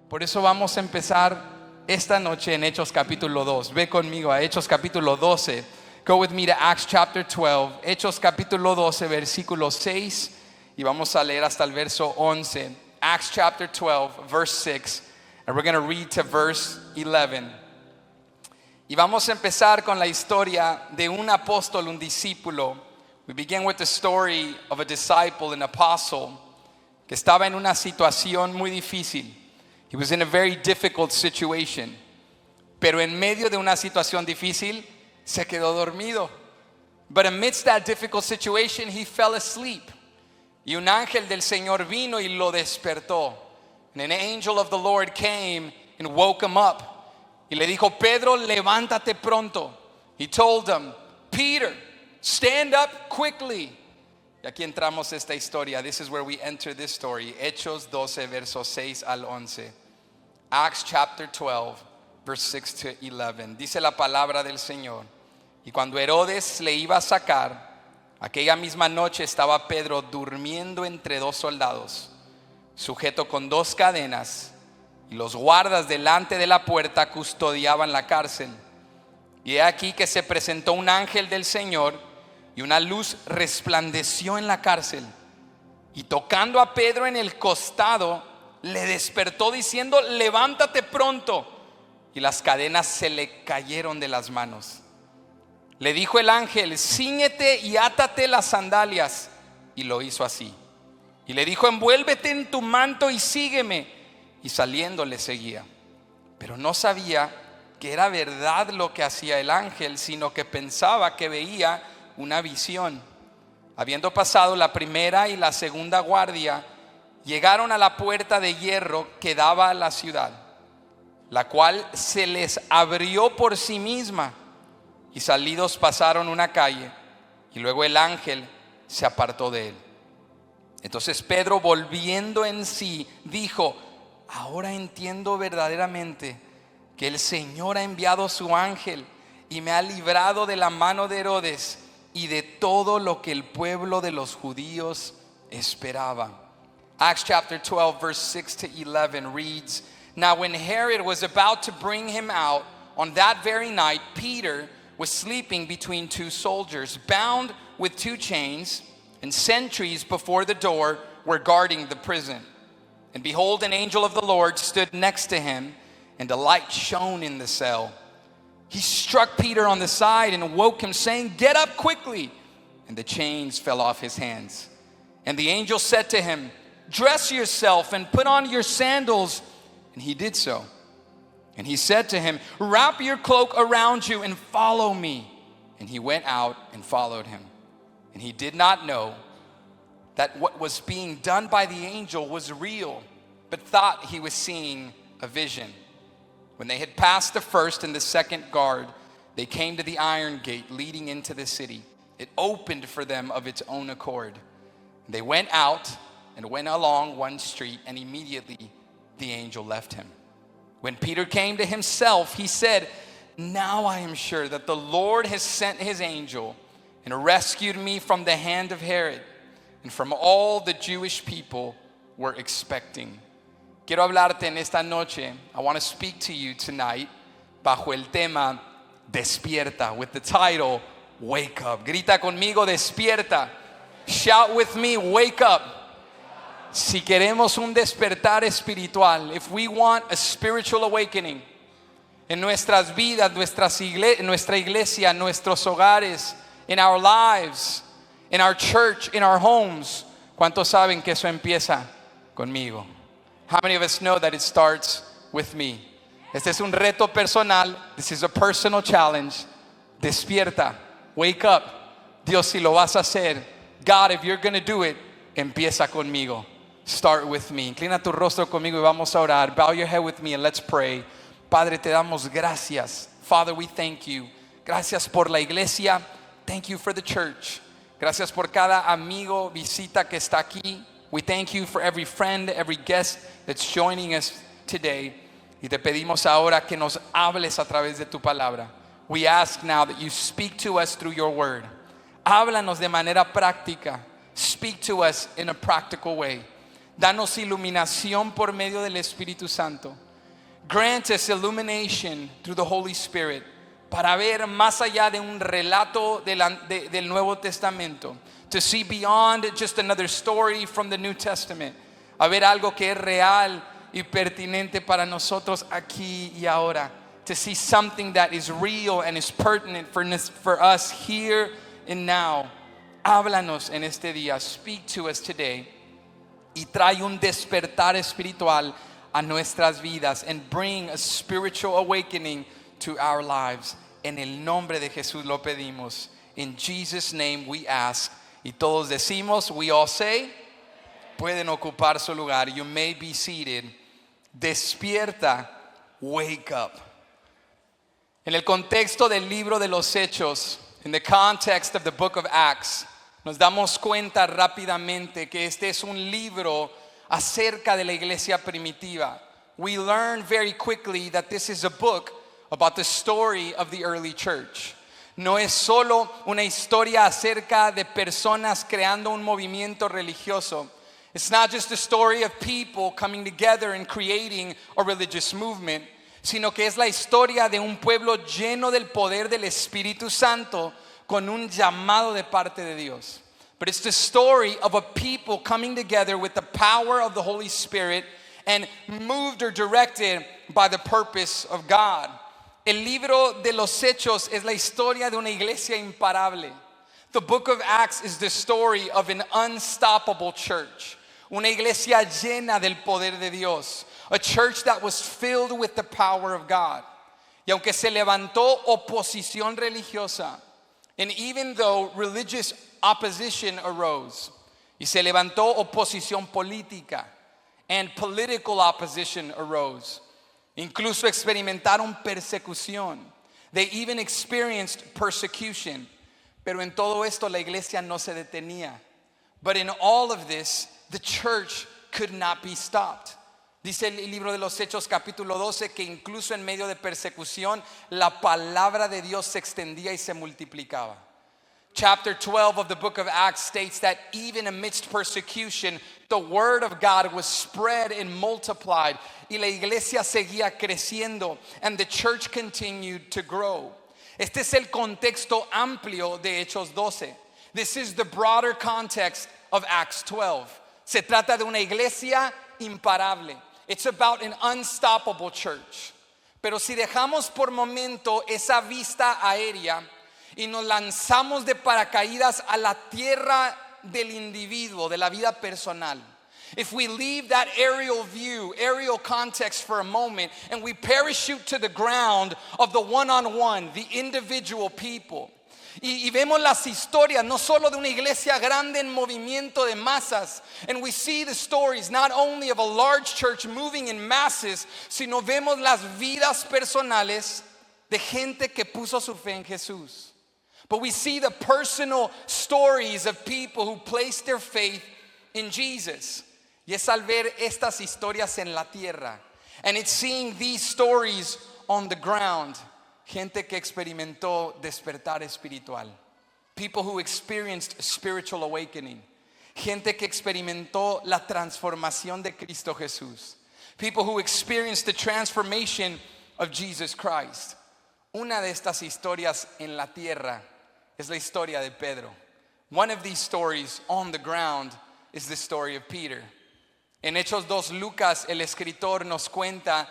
Por eso vamos a empezar esta noche en Hechos capítulo 2. Ve conmigo a Hechos capítulo 12. Go with me to Acts chapter 12. Hechos capítulo 12, versículo 6. Y vamos a leer hasta el verso 11. Acts chapter 12, verse 6. And we're going to read to verse 11. Y vamos a empezar con la historia de un apóstol, un discípulo. We begin with the story of a disciple, an apostle, que estaba en una situación muy difícil. He was in a very difficult situation. Pero en medio de una situación difícil, se quedó dormido. But amidst that difficult situation, he fell asleep. Y un ángel del Señor vino y lo despertó. And an angel of the Lord came and woke him up. Y le dijo, Pedro, levántate pronto. He told him, Peter, stand up quickly. Y aquí entramos esta historia. This is where we enter this story. Hechos 12, versos 6 al 11. Acts chapter 12, verse 6 to 11. Dice la palabra del Señor. Y cuando Herodes le iba a sacar, aquella misma noche estaba Pedro durmiendo entre dos soldados, sujeto con dos cadenas, y los guardas delante de la puerta custodiaban la cárcel. Y he aquí que se presentó un ángel del Señor, y una luz resplandeció en la cárcel, y tocando a Pedro en el costado, le despertó diciendo, levántate pronto. Y las cadenas se le cayeron de las manos. Le dijo el ángel, cíñete y átate las sandalias. Y lo hizo así. Y le dijo, envuélvete en tu manto y sígueme. Y saliendo le seguía. Pero no sabía que era verdad lo que hacía el ángel, sino que pensaba que veía una visión. Habiendo pasado la primera y la segunda guardia, llegaron a la puerta de hierro que daba a la ciudad, la cual se les abrió por sí misma. Y salidos pasaron una calle, y luego el ángel se apartó de él. Entonces Pedro, volviendo en sí, dijo, ahora entiendo verdaderamente que el Señor ha enviado su ángel y me ha librado de la mano de Herodes y de todo lo que el pueblo de los judíos esperaba. Acts chapter 12 verse 6 to 11 reads, Now when Herod was about to bring him out, on that very night Peter was sleeping between two soldiers, bound with two chains, and sentries before the door were guarding the prison. And behold, an angel of the Lord stood next to him, and a light shone in the cell. He struck Peter on the side and woke him, saying, Get up quickly. And the chains fell off his hands. And the angel said to him, Dress yourself and put on your sandals. And he did so. And he said to him, Wrap your cloak around you and follow me. And he went out and followed him. And he did not know that what was being done by the angel was real, but thought he was seeing a vision. When they had passed the first and the second guard, they came to the iron gate leading into the city. It opened for them of its own accord. They went out and went along one street, and immediately the angel left him. When Peter came to himself, he said, Now I am sure that the Lord has sent his angel and rescued me from the hand of Herod and from all the Jewish people were expecting. Quiero hablarte en esta noche. I want to speak to you tonight bajo el tema Despierta, with the title Wake Up. Grita conmigo, despierta. Shout with me, wake up. Si queremos un despertar espiritual, if we want a spiritual awakening en nuestras vidas, nuestra iglesia, nuestros hogares, in our lives, in our church, in our homes, ¿cuántos saben que eso empieza conmigo? How many of us know that it starts with me? Este es un reto personal. This is a personal challenge. Despierta, wake up. Dios, si lo vas a hacer, God, if you're going to do it, empieza conmigo. Start with me. Inclina tu rostro conmigo y vamos a orar. Bow your head with me and let's pray. Padre, te damos gracias. Father, we thank you. Gracias por la iglesia. Thank you for the church. Gracias por cada amigo, visita que está aquí. We thank you for every friend, every guest that's joining us today. Y te pedimos ahora que nos hables a través de tu palabra. We ask now that you speak to us through your word. Háblanos de manera práctica. Speak to us in a practical way. Danos iluminación por medio del Espíritu Santo. Grant us illumination through the Holy Spirit para ver más allá de un relato del Nuevo Testamento. To see beyond just another story from the New Testament. A ver algo que es real y pertinente para nosotros aquí y ahora. To see something that is real and is pertinent for us here and now. Háblanos en este día. Speak to us today. Y trae un despertar espiritual a nuestras vidas. And bring a spiritual awakening to our lives. En el nombre de Jesús lo pedimos. In Jesus' name we ask. Y todos decimos, we all say, pueden ocupar su lugar. You may be seated. Despierta, wake up. En el contexto del libro de los Hechos, in the context of the book of Acts, nos damos cuenta rápidamente que este es un libro acerca de la iglesia primitiva. We learn very quickly that this is a book about the story of the early church. No es solo una historia acerca de personas creando un movimiento religioso. It's not just a story of people coming together and creating a religious movement, sino que es la historia de un pueblo lleno del poder del Espíritu Santo con un llamado de parte de Dios. But it's the story of a people coming together with the power of the Holy Spirit and moved or directed by the purpose of God. El libro de los Hechos es la historia de una iglesia imparable. The book of Acts is the story of an unstoppable church. Una iglesia llena del poder de Dios. A church that was filled with the power of God. Y aunque se levantó oposición religiosa, and even though religious opposition arose, y se levantó oposición política, and political opposition arose, incluso experimentaron persecución. They even experienced persecution. Pero en todo esto la iglesia no se detenía. But in all of this, the church could not be stopped. Dice el libro de los Hechos capítulo 12 que incluso en medio de persecución la palabra de Dios se extendía y se multiplicaba. Chapter 12 of the book of Acts states that even amidst persecution, the word of God was spread and multiplied. Y la iglesia seguía creciendo, and the church continued to grow. Este es el contexto amplio de Hechos 12. This is the broader context of Acts 12. Se trata de una iglesia imparable. It's about an unstoppable church. Pero si dejamos por momento esa vista aérea y nos lanzamos de paracaídas a la tierra del individuo, de la vida personal. If we leave that aerial view, aerial context for a moment, and we parachute to the ground of the one-on-one, the individual people, y vemos las historias no solo de una iglesia grande en movimiento de masas, and we see the stories not only of a large church moving in masses, sino vemos las vidas personales de gente que puso su fe en Jesús. But we see the personal stories of people who placed their faith in Jesus. Y es al ver estas historias en la tierra, and it's seeing these stories on the ground, gente que experimentó despertar espiritual, people who experienced spiritual awakening, gente que experimentó la transformación de Cristo Jesús, people who experienced the transformation of Jesus Christ. Una de estas historias en la tierra es la historia de Pedro. One of these stories on the ground is the story of Peter. En Hechos 2, Lucas, el escritor, nos cuenta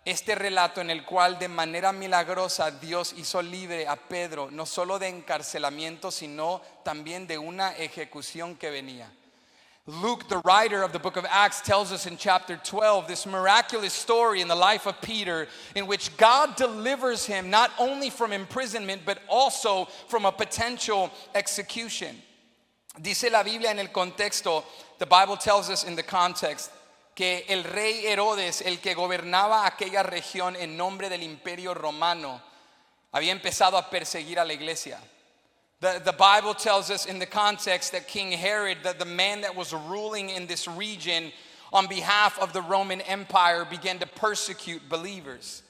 este relato en el cual de manera milagrosa Dios hizo libre a Pedro, no solo de encarcelamiento, sino también de una ejecución que venía. Luke, the writer of the book of Acts, tells us in chapter 12 this miraculous story in the life of Peter in which God delivers him not only from imprisonment but also from a potential execution. Dice la Biblia en el contexto, the Bible tells us in the context, que el rey Herodes, el que gobernaba aquella región en nombre del imperio romano, había empezado a perseguir a la iglesia. The Bible tells us in the context that King Herod, the man that was ruling in this region on behalf of the Roman Empire, began to persecute believers.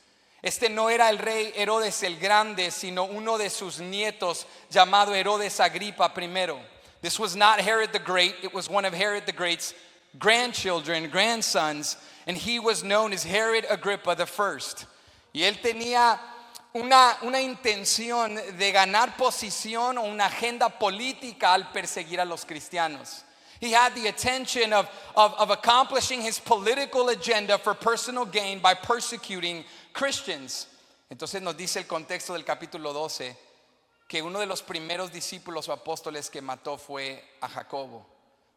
Este no era el rey Herodes el Grande, sino uno de sus nietos llamado Herodes Agripa I. This was not Herod the Great, it was one of Herod the Great's grandchildren, grandsons, and he was known as Herod Agrippa the First. Y él tenía una intención de ganar posición o una agenda política al perseguir a los cristianos. He had the intention of accomplishing his political agenda for personal gain by persecuting Christians. Entonces nos dice el contexto del capítulo 12 que uno de los primeros discípulos o apóstoles que mató fue a Jacobo.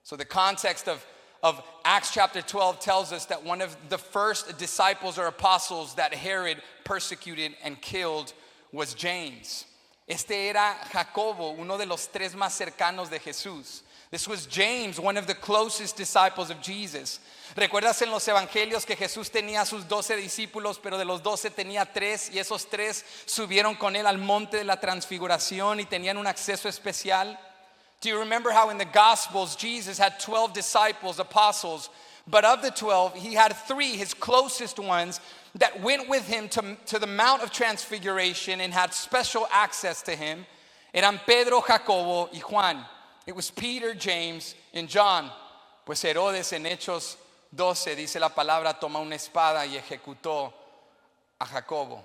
So the context of Acts chapter 12 tells us that one of the first disciples or apostles that Herod persecuted and killed was James. Este era Jacobo, uno de los tres más cercanos de Jesús. This was James, one of the closest disciples of Jesus. ¿Recuerdas en los evangelios que Jesús tenía sus 12 discípulos, pero de los 12 tenía 3 y esos 3 subieron con él al monte de la transfiguración y tenían un acceso especial? Do you remember how in the Gospels Jesus had 12 disciples, apostles, but of the 12 he had 3, his closest ones, that went with him to the Mount of Transfiguration and had special access to him? Eran Pedro, Jacobo y Juan. It was Peter, James, and John. Pues Herodes en Hechos 12 dice la palabra, toma una espada y ejecutó a Jacobo.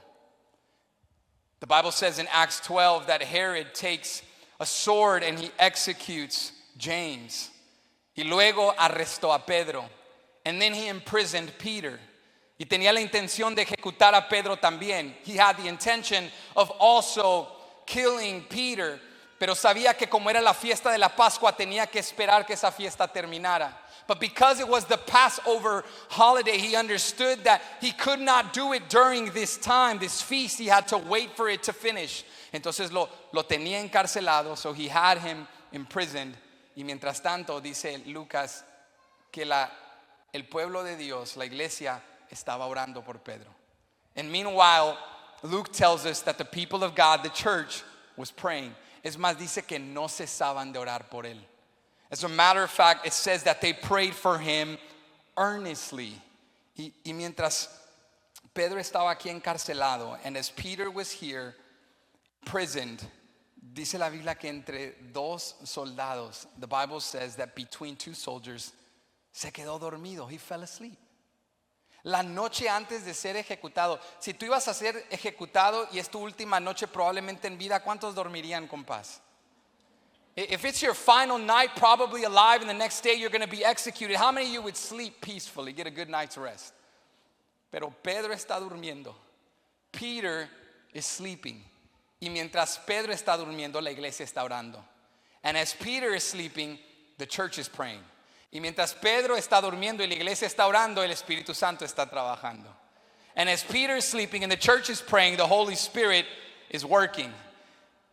The Bible says in Acts 12 that Herod takes a sword and he executes James. Y luego arrestó a Pedro. And then he imprisoned Peter. Y tenía la intención de ejecutar a Pedro también. He had the intention of also killing Peter. Pero sabía que como era la fiesta de la Pascua, tenía que esperar que esa fiesta terminara. But because it was the Passover holiday, he understood that he could not do it during this time, this feast. He had to wait for it to finish. Entonces lo tenía encarcelado, so he had him imprisoned. Y mientras tanto, dice Lucas, que el pueblo de Dios, la iglesia, estaba orando por Pedro. And meanwhile, Luke tells us that the people of God, the church, was praying. Es más, dice que no cesaban de orar por él. As a matter of fact, it says that they prayed for him earnestly. Y mientras Pedro estaba aquí encarcelado, and as Peter was here, imprisoned, dice la Biblia que entre dos soldados, the Bible says that between two soldiers, se quedó dormido. He fell asleep. La noche antes de ser ejecutado. Si tú ibas a ser ejecutado y es tu última noche probablemente en vida, ¿cuántos dormirían con paz? If it's your final night, probably alive, and the next day you're going to be executed, how many of you would sleep peacefully, get a good night's rest? Pero Pedro está durmiendo. Peter is sleeping. Y mientras Pedro está durmiendo, la iglesia está orando. And as Peter is sleeping, the church is praying. Y mientras Pedro está durmiendo y la iglesia está orando, el Espíritu Santo está trabajando. And as Peter is sleeping and the church is praying, the Holy Spirit is working.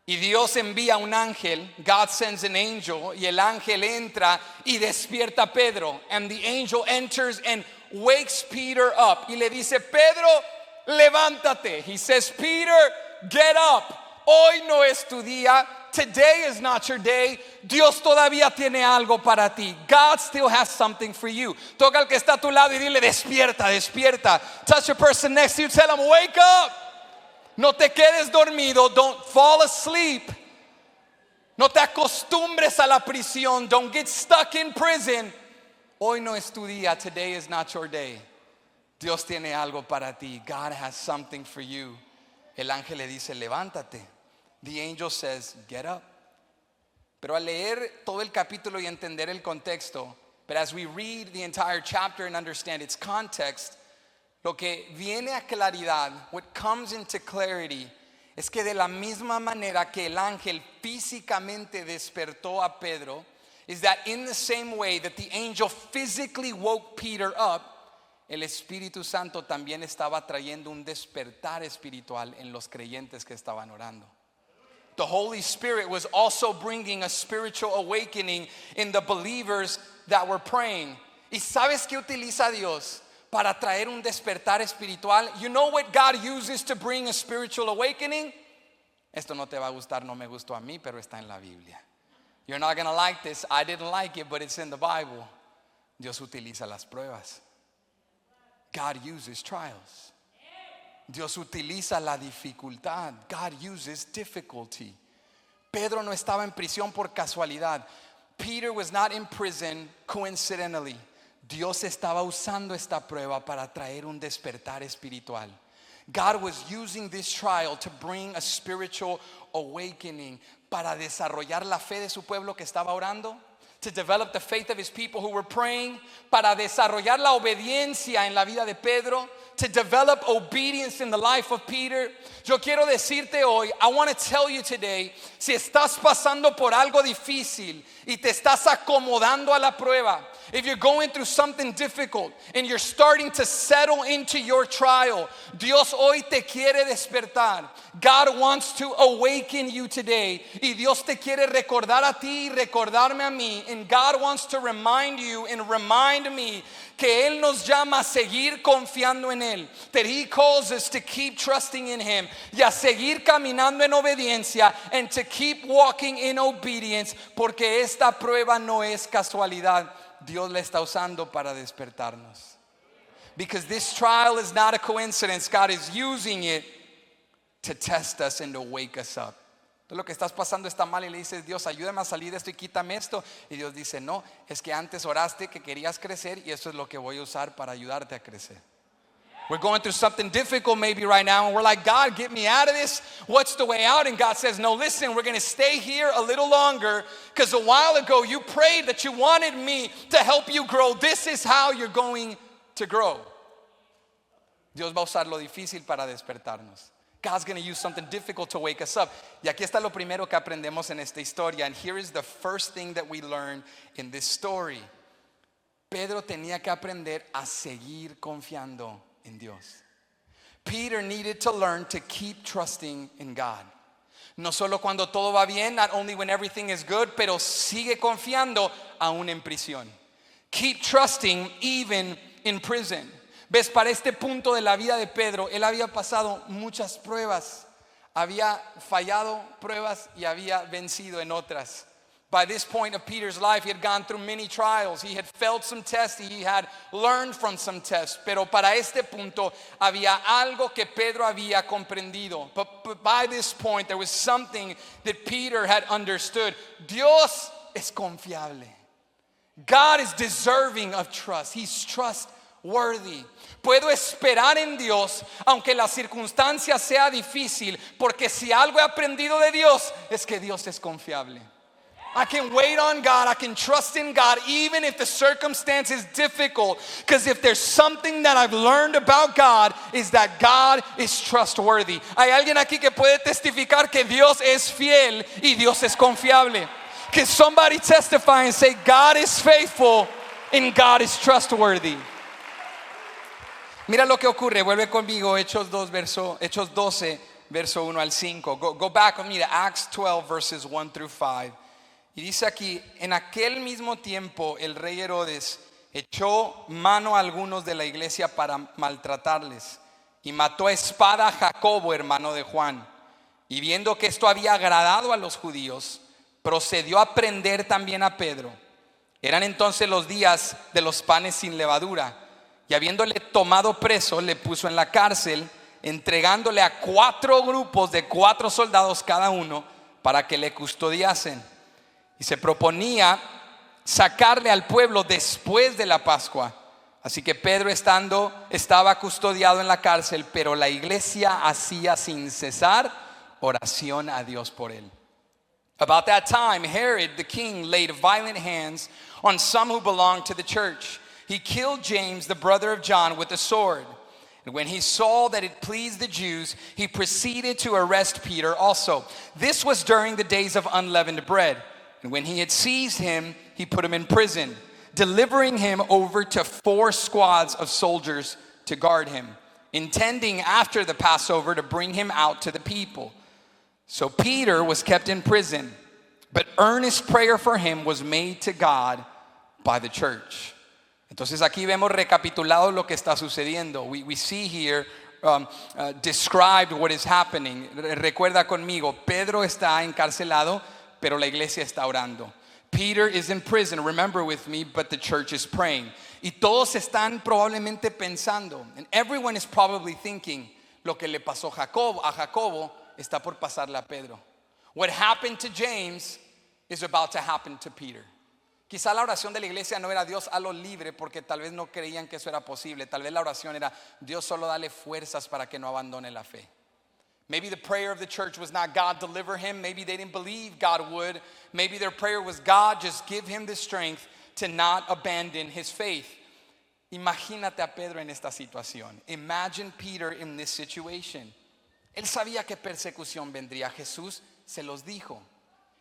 Y Dios envía un ángel, God sends an angel, y el ángel entra y despierta a Pedro. And the angel enters and wakes Peter up. Y le dice, Pedro, levántate. He says, Peter, get up. Hoy no es tu día. Today is not your day. Dios todavía tiene algo para ti. God still has something for you. Toca al que está a tu lado y dile, despierta, despierta. Touch a person next to you, tell him, wake up. No te quedes dormido. Don't fall asleep. No te acostumbres a la prisión. Don't get stuck in prison. Hoy no es tu día. Today is not your day. Dios tiene algo para ti. God has something for you. El ángel le dice, levántate. The angel says, get up. Pero al leer todo el capítulo y entender el contexto, but as we read the entire chapter and understand its context, lo que viene a claridad, what comes into clarity, es que de la misma manera que el ángel físicamente despertó a Pedro, is that in the same way that the angel physically woke Peter up, el Espíritu Santo también estaba trayendo un despertar espiritual en los creyentes que estaban orando. The Holy Spirit was also bringing a spiritual awakening in the believers that were praying. ¿Y sabes qué utiliza Dios para traer un despertar espiritual? You know what God uses to bring a spiritual awakening? Esto no te va a gustar, no me gustó a mí, pero está en la Biblia. You're not going to like this. I didn't like it, but it's in the Bible. Dios utiliza las pruebas. God uses trials. Dios utiliza la dificultad. God uses difficulty. Pedro no estaba en prisión por casualidad. Peter was not in prison coincidentally. Dios estaba usando esta prueba para traer un despertar espiritual. God was using this trial to bring a spiritual awakening, para desarrollar la fe de su pueblo que estaba orando, to develop the faith of his people who were praying, para desarrollar la obediencia en la vida de Pedro, to develop obedience in the life of Peter. Yo quiero decirte hoy, I want to tell you today, si estás pasando por algo difícil y te estás acomodando a la prueba, if you're going through something difficult and you're starting to settle into your trial, Dios hoy te quiere despertar. God wants to awaken you today. Y Dios te quiere recordar a ti y recordarme a mí. And God wants to remind you and remind me que Él nos llama a seguir confiando en Él. That He calls us to keep trusting in Him. Y a seguir caminando en obediencia. And to keep walking in obedience. Porque esta prueba no es casualidad. Dios la está usando para despertarnos. Because this trial is not a coincidence. God is using it to test us and to wake us up. Todo lo que estás pasando está mal y le dices, Dios, ayúdame a salir de esto y quítame esto. Y Dios dice, no, es que antes oraste que querías crecer y eso es lo que voy a usar para ayudarte a crecer. We're going through something difficult maybe right now, and we're like, God, get me out of this. What's the way out? And God says, no, listen, we're going to stay here a little longer because a while ago you prayed that you wanted me to help you grow. This is how you're going to grow. Dios va a usar lo difícil para despertarnos. God's going to use something difficult to wake us up. Y aquí está lo primero que aprendemos en esta historia. And here is the first thing that we learn in this story. Pedro tenía que aprender a seguir confiando en Dios. Peter needed to learn to keep trusting in God. No solo cuando todo va bien, not only when everything is good, pero sigue confiando aún en prisión. Keep trusting even in prison. Ves, para este punto de la vida de Pedro, él había pasado muchas pruebas, había fallado pruebas y había vencido en otras. By this point of Peter's life, he had gone through many trials. He had failed some tests. He had learned from some tests. Pero para este punto había algo que Pedro había comprendido. But by this point, there was something that Peter had understood. Dios es confiable. God is deserving of trust. He's trustworthy. Puedo esperar en Dios aunque la circunstancia sea difícil, porque si algo he aprendido de Dios es que Dios es confiable. I can wait on God, I can trust in God even if the circumstance is difficult, because if there's something that I've learned about God is that God is trustworthy. Hay alguien aquí que puede testificar que Dios es fiel y Dios es confiable. Can somebody testify and say God is faithful and God is trustworthy? Mira lo que ocurre, vuelve conmigo Hechos 12, verso 1 al 5. Go back with me to Acts 12, verses 1 through 5. Y dice aquí, en aquel mismo tiempo el rey Herodes echó mano a algunos de la iglesia para maltratarles y mató a espada a Jacobo, hermano de Juan. Y viendo que esto había agradado a los judíos, procedió a prender también a Pedro. Eran entonces los días de los panes sin levadura. Y habiéndole tomado preso, le puso en la cárcel, entregándole a 4 grupos de 4 soldados cada uno para que le custodiasen. Y se proponía sacarle al pueblo después de la Pascua. Así que Pedro estaba custodiado en la cárcel, pero la iglesia hacía sin cesar oración a Dios por él. About that time, Herod the king laid violent hands on some who belonged to the church. He killed James, the brother of John, with a sword. And when he saw that it pleased the Jews, he proceeded to arrest Peter also. This was during the days of unleavened bread. And when he had seized him, he put him in prison, delivering him over to 4 squads of soldiers to guard him, intending after the Passover to bring him out to the people. So Peter was kept in prison, but earnest prayer for him was made to God by the church. Entonces aquí vemos recapitulado lo que está sucediendo. We see here described what is happening. Recuerda conmigo, Pedro está encarcelado, pero la iglesia está orando. Peter is in prison, remember with me, but the church is praying. Y todos están probablemente pensando, and everyone is probably thinking, lo que le pasó a Jacobo está por pasarle a Pedro. What happened to James is about to happen to Peter. Quizá la oración de la iglesia no era Dios hazlo libre porque tal vez no creían que eso era posible. Tal vez la oración era Dios solo dale fuerzas para que no abandone la fe. Maybe the prayer of the church was not God deliver him. Maybe they didn't believe God would. Maybe their prayer was God just give him the strength to not abandon his faith. Imagínate a Pedro en esta situación. Imagine Peter in this situation. Él sabía que persecución vendría. Jesús se los dijo.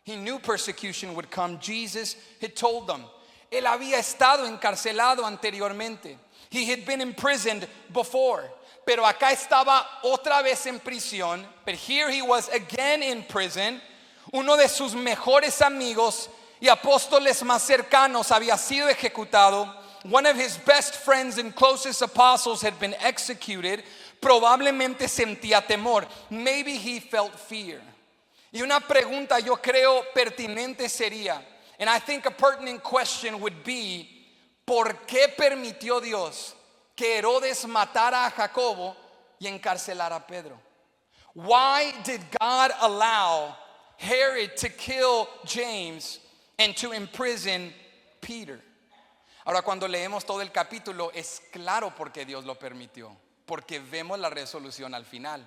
He knew persecution would come. Jesus had told them. Él había estado encarcelado anteriormente. He had been imprisoned before. Pero acá estaba otra vez en prisión. But here he was again in prison. Uno de sus mejores amigos y apóstoles más cercanos había sido ejecutado. One of his best friends and closest apostles had been executed. Probablemente sentía temor. Maybe he felt fear. Y una pregunta yo creo pertinente sería, and I think a pertinent question would be, ¿por qué permitió Dios que Herodes matara a Jacobo y encarcelara a Pedro? Why did God allow Herod to kill James and to imprison Peter? Ahora, cuando leemos todo el capítulo, es claro por qué Dios lo permitió, porque vemos la resolución al final.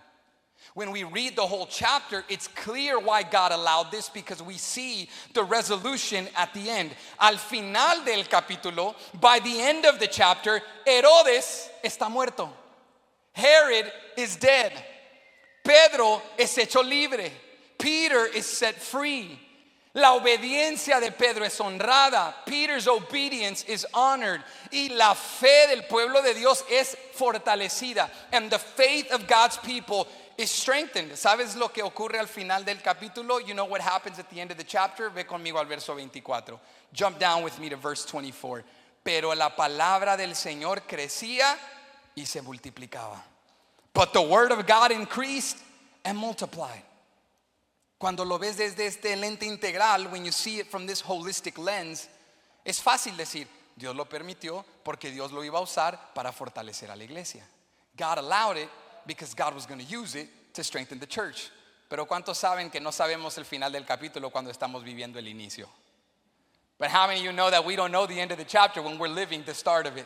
When we read the whole chapter, it's clear why God allowed this because we see the resolution at the end. Al final del capítulo, by the end of the chapter, Herodes está muerto. Herod is dead. Pedro es hecho libre. Peter is set free. La obediencia de Pedro es honrada. Peter's obedience is honored. Y la fe del pueblo de Dios es fortalecida. And the faith of God's people is strengthened. ¿Sabes lo que ocurre al final del capítulo? You know what happens at the end of the chapter? Ve conmigo al verso 24. Jump down with me to verse 24. Pero la palabra del Señor crecía y se multiplicaba. But the word of God increased and multiplied. Cuando lo ves desde este lente integral, when you see it from this holistic lens, es fácil decir, Dios lo permitió porque Dios lo iba a usar para fortalecer a la iglesia. God allowed it because God was going to use it to strengthen the church. Pero ¿cuántos saben que no sabemos el final del capítulo cuando estamos viviendo el inicio? But how many of you know that we don't know the end of the chapter when we're living the start of it?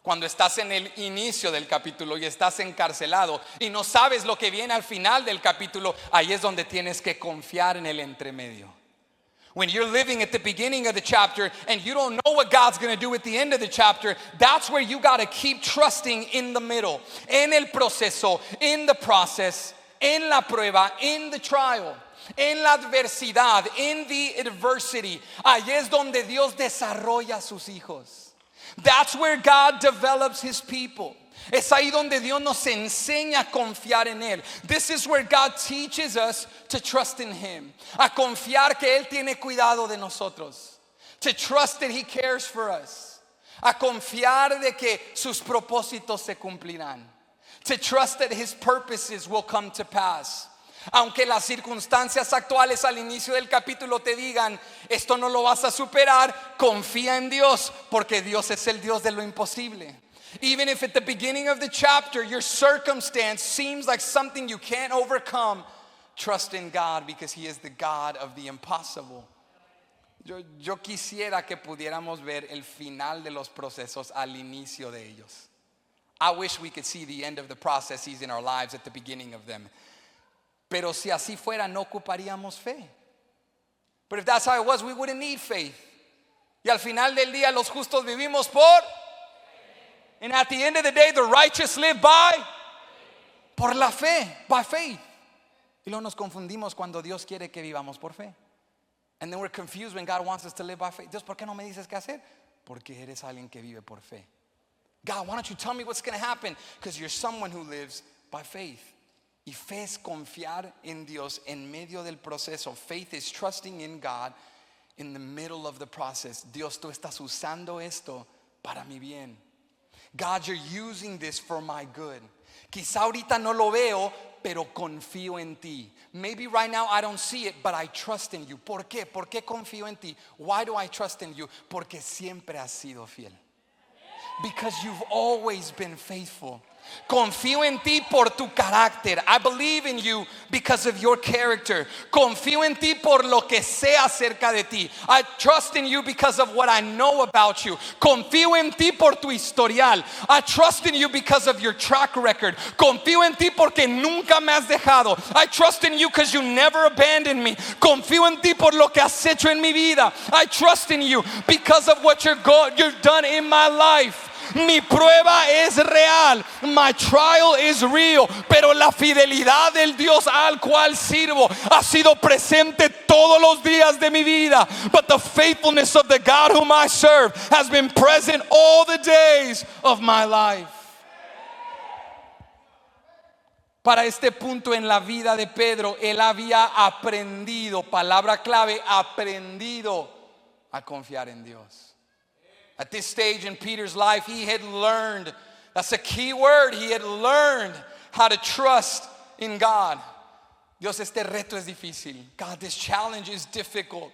Cuando estás en el inicio del capítulo y estás encarcelado y no sabes lo que viene al final del capítulo, ahí es donde tienes que confiar en el entremedio. When you're living at the beginning of the chapter and you don't know what God's going to do at the end of the chapter, that's where you got to keep trusting in the middle, en el proceso, in the process, en la prueba, in the trial, en la adversidad, in the adversity. Ahí es donde Dios desarrolla a sus hijos. That's where God develops his people. Es ahí donde Dios nos enseña a confiar en Él. This is where God teaches us to trust in Him. A confiar que Él tiene cuidado de nosotros. To trust that He cares for us. A confiar de que sus propósitos se cumplirán. To trust that His purposes will come to pass. Aunque las circunstancias actuales al inicio del capítulo te digan, esto no lo vas a superar, confía en Dios, porque Dios es el Dios de lo imposible. Even if at the beginning of the chapter your circumstance seems like something you can't overcome, trust in God because He is the God of the impossible. Yo quisiera que pudiéramos ver el final de los procesos al inicio de ellos. I wish we could see the end of the processes in our lives at the beginning of them. Pero si así fuera, no ocuparíamos fe. But if that's how it was, we wouldn't need faith. Y al final del día, los justos vivimos por. And at the end of the day, the righteous live by. Por la fe, by faith. Y luego nos confundimos cuando Dios quiere que vivamos por fe. And then we're confused when God wants us to live by faith. Dios, ¿por qué no me dices qué hacer? Porque eres alguien que vive por fe. God, why don't you tell me what's going to happen? Because you're someone who lives by faith. Y fe es confiar en Dios en medio del proceso. Faith is trusting in God in the middle of the process. Dios, tú estás usando esto para mi bien. God, you're using this for my good. Quizá ahorita no lo veo, pero confío en ti. Maybe right now I don't see it, but I trust in you. ¿Por qué? ¿Por qué confío en ti? Why do I trust in you? Porque siempre has sido fiel. Because you've always been faithful. Confío en ti por tu carácter. I believe in you because of your character. Confío en ti por lo que sé acerca de ti. I trust in you because of what I know about you. Confío en ti por tu historial. I trust in you because of your track record. Confío en ti porque nunca me has dejado. I trust in you because you never abandoned me. Confío en ti por lo que has hecho en mi vida. I trust in you because of what you've done in my life. Mi prueba es real, my trial is real, pero la fidelidad del Dios al cual sirvo ha sido presente todos los días de mi vida. But the faithfulness of the God whom I serve has been present all the days of my life. Para este punto en la vida de Pedro, él había aprendido, palabra clave, aprendido a confiar en Dios. At this stage in Peter's life, he had learned, that's a key word, he had learned how to trust in God. Dios, este reto es difícil. God, this challenge is difficult.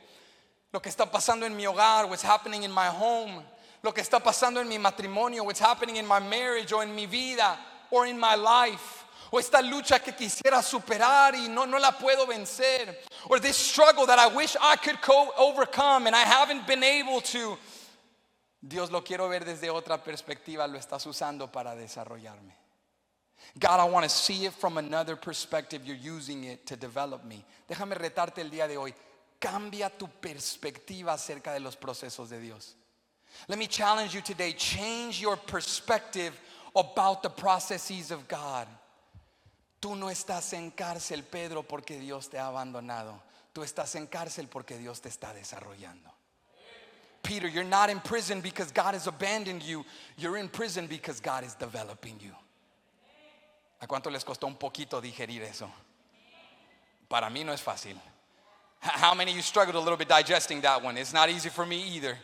Lo que está pasando en mi hogar, what's happening in my home, lo que está pasando en mi matrimonio, what's happening in my marriage or in mi vida or in my life. O esta lucha que quisiera superar y no la puedo vencer. Or this struggle that I wish I could overcome and I haven't been able to. Dios, lo quiero ver desde otra perspectiva, lo estás usando para desarrollarme. God, I want to see it from another perspective. You're using it to develop me. Déjame retarte el día de hoy. Cambia tu perspectiva acerca de los procesos de Dios. Let me challenge you today. Change your perspective about the processes of God. Tú no estás en cárcel, Pedro, porque Dios te ha abandonado. Tú estás en cárcel porque Dios te está desarrollando. Peter, you're not in prison because God has abandoned you. You're in prison because God is developing you. ¿A cuánto les costó un poquito digerir eso? Para mí no es fácil. How many of you struggled a little bit digesting that one? It's not easy for me either.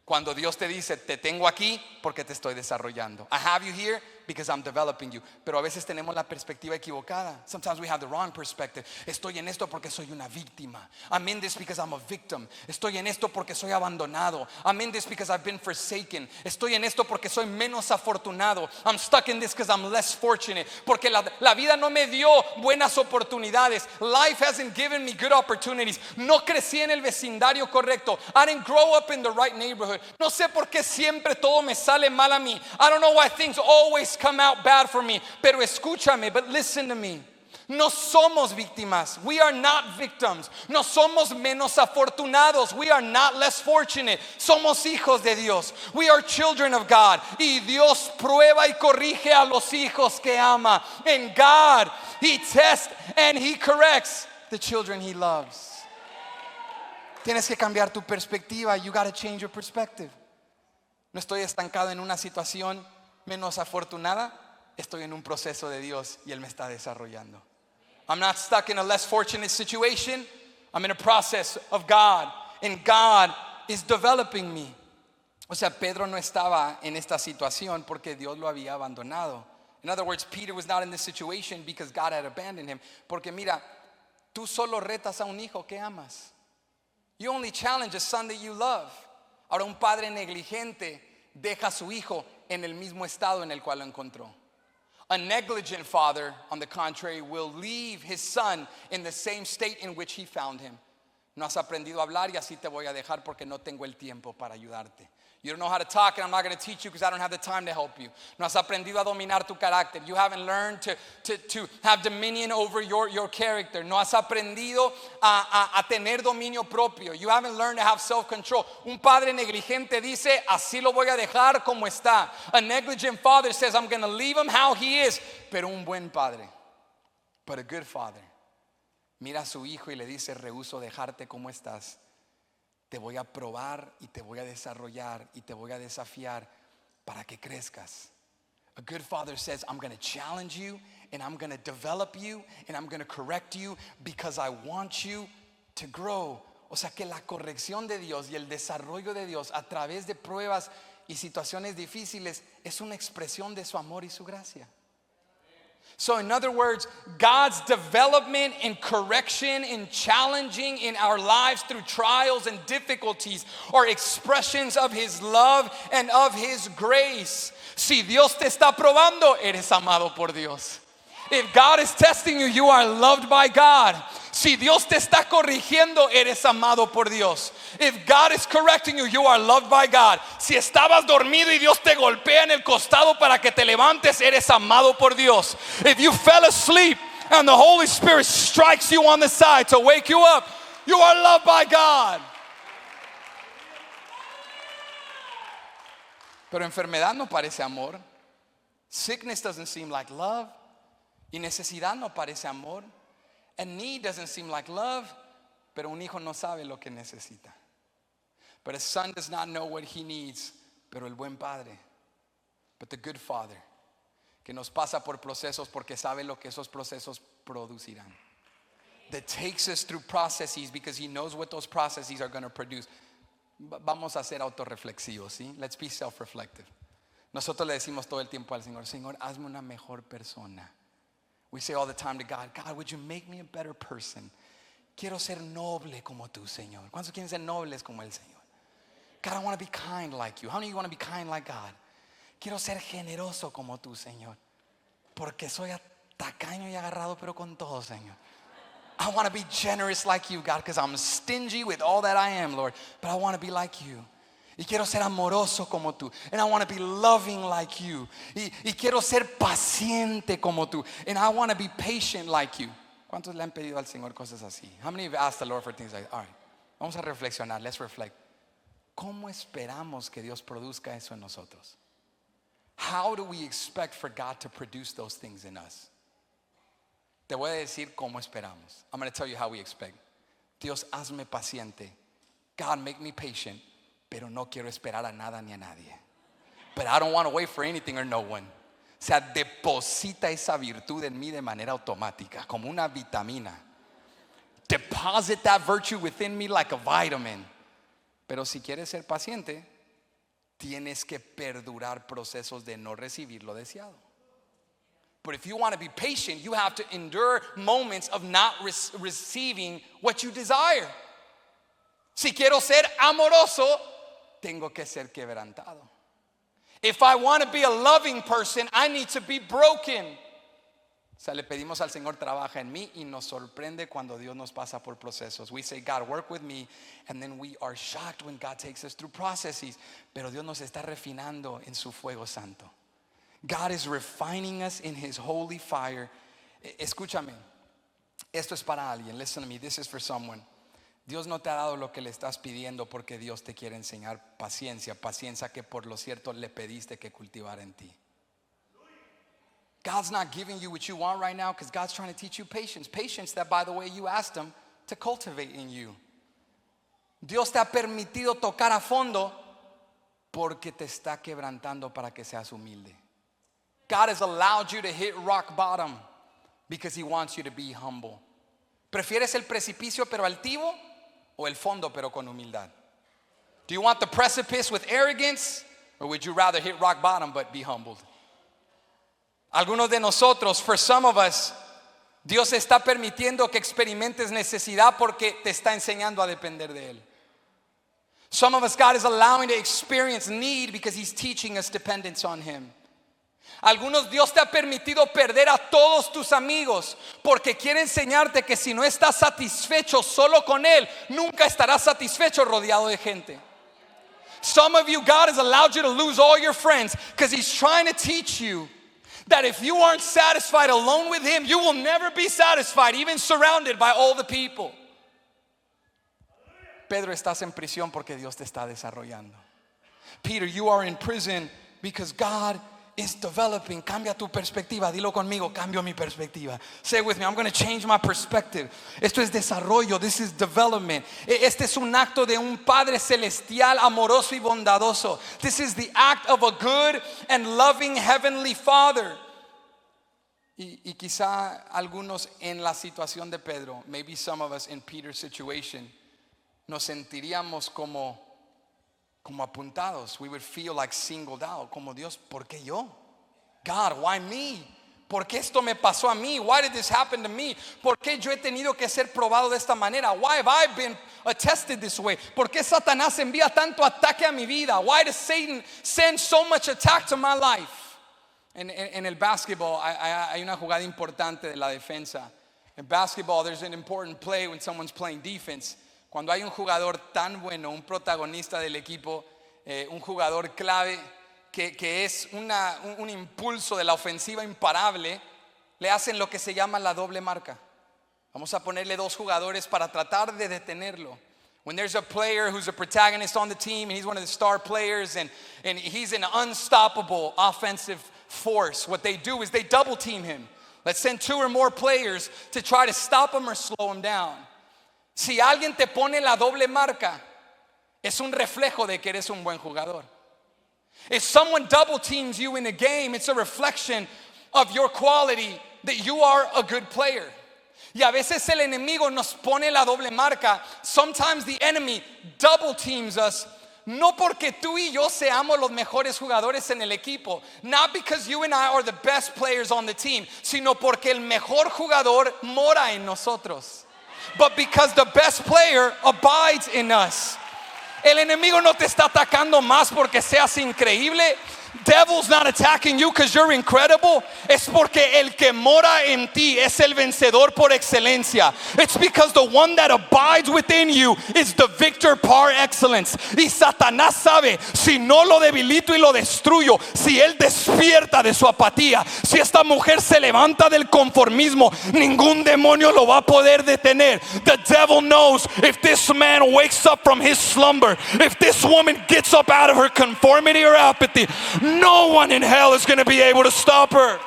Cuando Dios te dice, te tengo aquí porque te estoy desarrollando. I have you here because I'm developing you. Pero a veces tenemos la perspectiva equivocada. Sometimes we have the wrong perspective. Estoy en esto porque soy una víctima. I'm in this because I'm a victim. Estoy en esto porque soy abandonado. I'm in this because I've been forsaken. Estoy en esto porque soy menos afortunado. I'm stuck in this because I'm less fortunate. Porque la vida no me dio buenas oportunidades. Life hasn't given me good opportunities. No crecí en el vecindario correcto. I didn't grow up in the right neighborhood. No sé por qué siempre todo me sale mal a mí. I don't know why things always come out bad for me. Pero escúchame, but listen to me. No somos víctimas. We are not victims. No somos menos afortunados. We are not less fortunate. Somos hijos de Dios. We are children of God. Y Dios prueba y corrige a los hijos que ama. And God, He tests and He corrects the children He loves. Tienes que cambiar tu perspectiva. You got to change your perspective. No estoy estancado en una situación menos afortunada. Estoy en un proceso de Dios y Él me está desarrollando. I'm not stuck in a less fortunate situation. I'm in a process of God. And God is developing me. O sea, Pedro no estaba en esta situación porque Dios lo había abandonado. In other words, Peter was not in this situation because God had abandoned him. Porque mira, tú solo retas a un hijo que amas. You only challenge a son that you love. Ahora un padre negligente deja a su hijo en el mismo estado en el cual lo encontró. A negligent father, on the contrary, will leave his son in the same state in which he found him. No has aprendido a hablar y así te voy a dejar porque no tengo el tiempo para ayudarte. You don't know how to talk and I'm not going to teach you because I don't have the time to help you. No has aprendido a dominar tu carácter. You haven't learned to have dominion over your character. No has aprendido a tener dominio propio. You haven't learned to have self-control. Un padre negligente dice, así lo voy a dejar como está. A negligent father says, I'm going to leave him how he is. Pero un buen padre, but a good father, mira a su hijo y le dice, rehúso dejarte como estás. Te voy a probar y te voy a desarrollar y te voy a desafiar para que crezcas. A good father says, I'm going to challenge you and I'm going to develop you and I'm going to correct you because I want you to grow. O sea que la corrección de Dios y el desarrollo de Dios a través de pruebas y situaciones difíciles es una expresión de su amor y su gracia. So in other words, God's development and correction and challenging in our lives through trials and difficulties are expressions of His love and of His grace. Si Dios te está probando, eres amado por Dios. If God is testing you, you are loved by God. Si Dios te está corrigiendo, eres amado por Dios. If God is correcting you, you are loved by God. Si estabas dormido y Dios te golpea en el costado para que te levantes, eres amado por Dios. If you fell asleep and the Holy Spirit strikes you on the side to wake you up, you are loved by God. Pero enfermedad no parece amor. Sickness doesn't seem like love. Y necesidad no parece amor. And need doesn't seem like love. Pero un hijo no sabe lo que necesita. But a son does not know what he needs. Pero el buen padre, but the good father, que nos pasa por procesos porque sabe lo que esos procesos producirán. That takes us through processes because he knows what those processes are going to produce. Vamos a ser autorreflexivos, ¿sí? Let's be self-reflective. Nosotros le decimos todo el tiempo al Señor, Señor, hazme una mejor persona. We say all the time to God, God, would you make me a better person? Quiero ser noble como tú, Señor. ¿Cuántos quieren ser nobles como el Señor? God, I want to be kind like you. How many of you want to be kind like God? Quiero ser generoso como tú, Señor. Porque soy tacaño y agarrado, pero con todo, Señor. I want to be generous like you, God, because I'm stingy with all that I am, Lord. But I want to be like you. Y quiero ser amoroso como tú. And I want to be loving like you. Y quiero ser paciente como tú. And I want to be patient like you. ¿Cuántos le han pedido al Señor cosas así? How many have asked the Lord for things like that? All right. Vamos a reflexionar. Let's reflect. ¿Cómo esperamos que Dios produzca eso en nosotros? How do we expect for God to produce those things in us? Te voy a decir cómo esperamos. I'm going to tell you how we expect. Dios, hazme paciente. God, make me patient. Pero no quiero esperar a nada ni a nadie. But I don't want to wait for anything or no one. O sea, deposita esa virtud en mí de manera automática, como una vitamina. Deposit that virtue within me like a vitamin. Pero si quieres ser paciente, tienes que perdurar procesos de no recibir lo deseado. But if you want to be patient, you have to endure moments of not receiving what you desire. Si quiero ser amoroso, tengo que ser quebrantado. If I want to be a loving person, I need to be broken. O sea, le pedimos al Señor, trabaja en mí, y nos sorprende cuando Dios nos pasa por procesos. We say, God, work with me, and then we are shocked when God takes us through processes. Pero Dios nos está refinando en su fuego santo. God is refining us in his holy fire. Escúchame, esto es para alguien. Listen to me, this is for someone. Dios no te ha dado lo que le estás pidiendo porque Dios te quiere enseñar paciencia. Paciencia que por lo cierto le pediste que cultivara en ti. God's not giving you what you want right now because God's trying to teach you patience. Patience that, by the way, you asked him to cultivate in you. Dios te ha permitido tocar a fondo porque te está quebrantando para que seas humilde. God has allowed you to hit rock bottom because he wants you to be humble. ¿Prefieres el precipicio pero altivo o el fondo pero con humildad? Do you want the precipice with arrogance or would you rather hit rock bottom but be humbled? Algunos de nosotros, for some of us, Dios está permitiendo que experimentes necesidad porque te está enseñando a depender de él. Some of us, God is allowing to experience need because he's teaching us dependence on him. Algunos, Dios te ha permitido perder a todos tus amigos porque quiere enseñarte que si no estás satisfecho solo con él, nunca estarás satisfecho rodeado de gente. Some of you, God has allowed you to lose all your friends because he's trying to teach you that if you aren't satisfied alone with him, you will never be satisfied, even surrounded by all the people. Pedro, estás en prisión porque Dios te está desarrollando. Peter, you are in prison because God is developing. Cambia tu perspectiva. Dilo conmigo, cambio mi perspectiva. Say it with me, I'm going to change my perspective. Esto es desarrollo, this is development. Este es un acto de un Padre celestial, amoroso y bondadoso. This is the act of a good and loving heavenly Father. Y quizá algunos en la situación de Pedro, maybe some of us in Peter's situation, nos sentiríamos como apuntados. We would feel like singled out. Como Dios, ¿por qué yo? God, why me? ¿Por qué esto me pasó a mí? Why did this happen to me? ¿Por qué yo he tenido que ser probado de esta manera? Why have I been tested this way? ¿Por qué Satanás envía tanto ataque a mi vida? Why does Satan send so much attack to my life? En el basketball hay una jugada importante de la defensa. In basketball there's an important play when someone's playing defense. Cuando hay un jugador tan bueno, un protagonista del equipo, un jugador clave que es un impulso de la ofensiva imparable, le hacen lo que se llama la doble marca. Vamos a ponerle dos jugadores para tratar de detenerlo. When there's a player who's a protagonist on the team and he's one of the star players and he's an unstoppable offensive force, what they do is they double team him. Let's send 2 or more players to try to stop him or slow him down. Si alguien te pone la doble marca, es un reflejo de que eres un buen jugador. If someone double teams you in a game, it's a reflection of your quality that you are a good player. Y a veces el enemigo nos pone la doble marca. Sometimes the enemy double teams us, no porque tú y yo seamos los mejores jugadores en el equipo, not because you and I are the best players on the team, sino porque el mejor jugador mora en nosotros. But because the best player abides in us. El enemigo no te está atacando más porque seas increíble. Devil's not attacking you because you're incredible. Es porque el que mora en ti es el vencedor por excelencia. It's because the one that abides within you is the victor par excellence. Y Satanás sabe, si no lo debilito y lo destruyo, si él despierta de su apatía, si esta mujer se levanta del conformismo, ningún demonio lo va a poder detener. The devil knows if this man wakes up from his slumber, if this woman gets up out of her conformity or apathy, no one in hell is going to be able to stop her.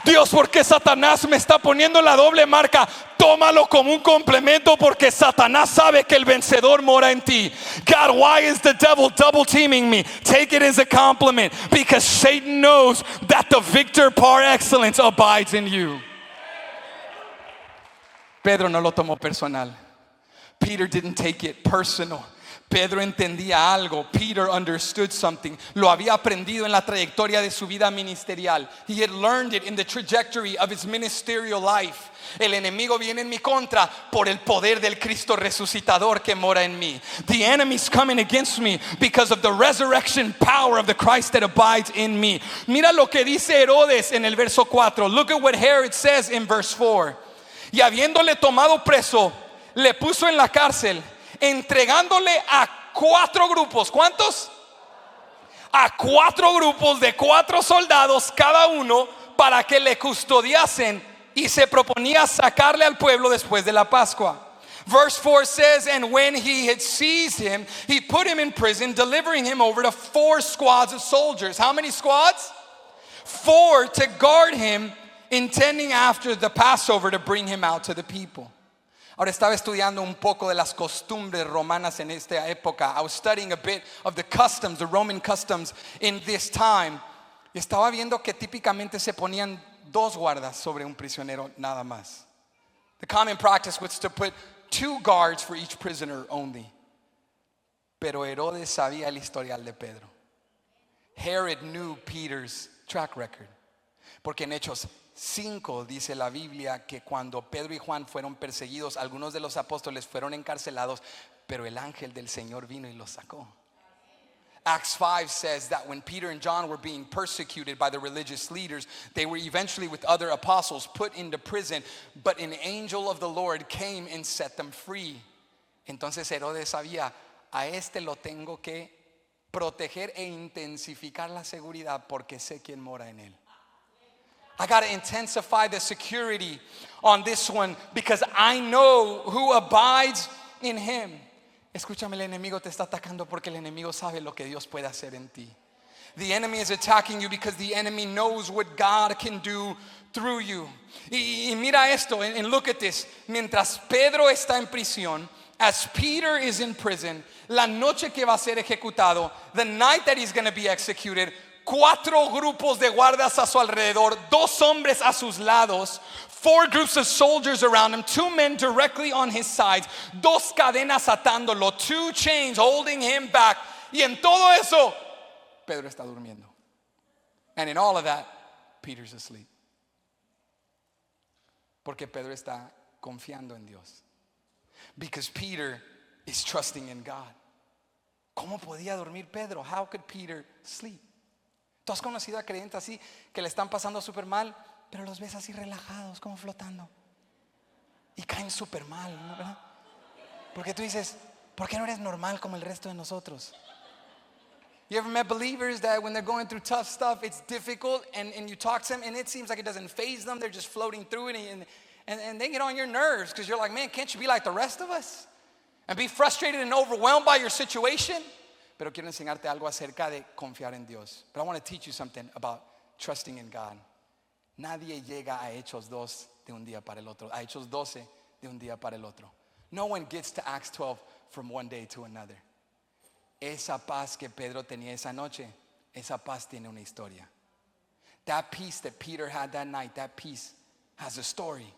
Dios, ¿por qué Satanás me está poniendo la doble marca? Tómalo como un complemento porque Satanás sabe que el vencedor mora en ti. God, why is the devil double teaming me? Take it as a compliment because Satan knows that the victor par excellence abides in you. Pedro no lo tomó personal. Peter didn't take it personal. Pedro entendía algo. Peter understood something. Lo había aprendido en la trayectoria de su vida ministerial. He had learned it in the trajectory of his ministerial life. El enemigo viene en mi contra por el poder del Cristo resucitador que mora en mí. The enemy's coming against me because of the resurrection power of the Christ that abides in me. Mira lo que dice Herodes en el verso 4. Look at what Herod says in verse 4. Y habiéndole tomado preso, le puso en la cárcel, entregándole a 4 grupos. ¿Cuántos? A 4 grupos de 4 soldados cada uno para que le custodiasen, y se proponía sacarle al pueblo después de la Pascua. Verse 4 says, and when he had seized him, he put him in prison, delivering him over to 4 squads of soldiers. How many squads? 4 to guard him, intending after the Passover to bring him out to the people. Ahora estaba estudiando un poco de las costumbres romanas en esta época. I was studying a bit of the customs, the Roman customs in this time. Y estaba viendo que típicamente se ponían 2 guardas sobre un prisionero nada más. The common practice was to put 2 guards for each prisoner only. Pero Herodes sabía el historial de Pedro. Herod knew Peter's track record. Porque en Hechos 5 dice la Biblia que cuando Pedro y Juan fueron perseguidos, algunos de los apóstoles fueron encarcelados, pero el ángel del Señor vino y los sacó. Acts 5 says that when Peter and John were being persecuted by the religious leaders, they were eventually with other apostles put into prison, but an angel of the Lord came and set them free. Entonces Herodes sabía, a este lo tengo que proteger e intensificar la seguridad porque sé quién mora en él. I got to intensify the security on this one because I know who abides in him. Escúchame, el enemigo te está atacando porque el enemigo sabe lo que Dios puede hacer en ti. The enemy is attacking you because the enemy knows what God can do through you. Y mira esto, and look at this. Mientras Pedro está en prisión, as Peter is in prison, la noche que va a ser ejecutado, the night that he's going to be executed, 4 grupos de guardas a su alrededor, 2 hombres a sus lados, 4 groups of soldiers around him, 2 men directly on his sides, 2 cadenas atándolo, 2 chains holding him back. Y en todo eso, Pedro está durmiendo. And in all of that, Peter's asleep. Porque Pedro está confiando en Dios. Because Peter is trusting in God. ¿Cómo podía dormir Pedro? How could Peter sleep? ¿Tú has conocido a creyentes así que le están pasando súper mal, pero los ves así relajados, como flotando? Y caen súper mal, ¿no? ¿Verdad? Porque tú dices, ¿por qué no eres normal como el resto de nosotros? You ever met believers that when they're going through tough stuff, it's difficult, and you talk to them, and it seems like it doesn't faze them. They're just floating through it, and they get on your nerves because you're like, man, can't you be like the rest of us? And be frustrated and overwhelmed by your situation? Pero quiero enseñarte algo acerca de confiar en Dios. But I want to teach you something about trusting in God. Nadie llega a Hechos 2 de un día para el otro. A Hechos 12 de un día para el otro. No one gets to Acts 12 from one day to another. Esa paz que Pedro tenía esa noche, esa paz tiene una historia. That peace that Peter had that night, that peace has a story.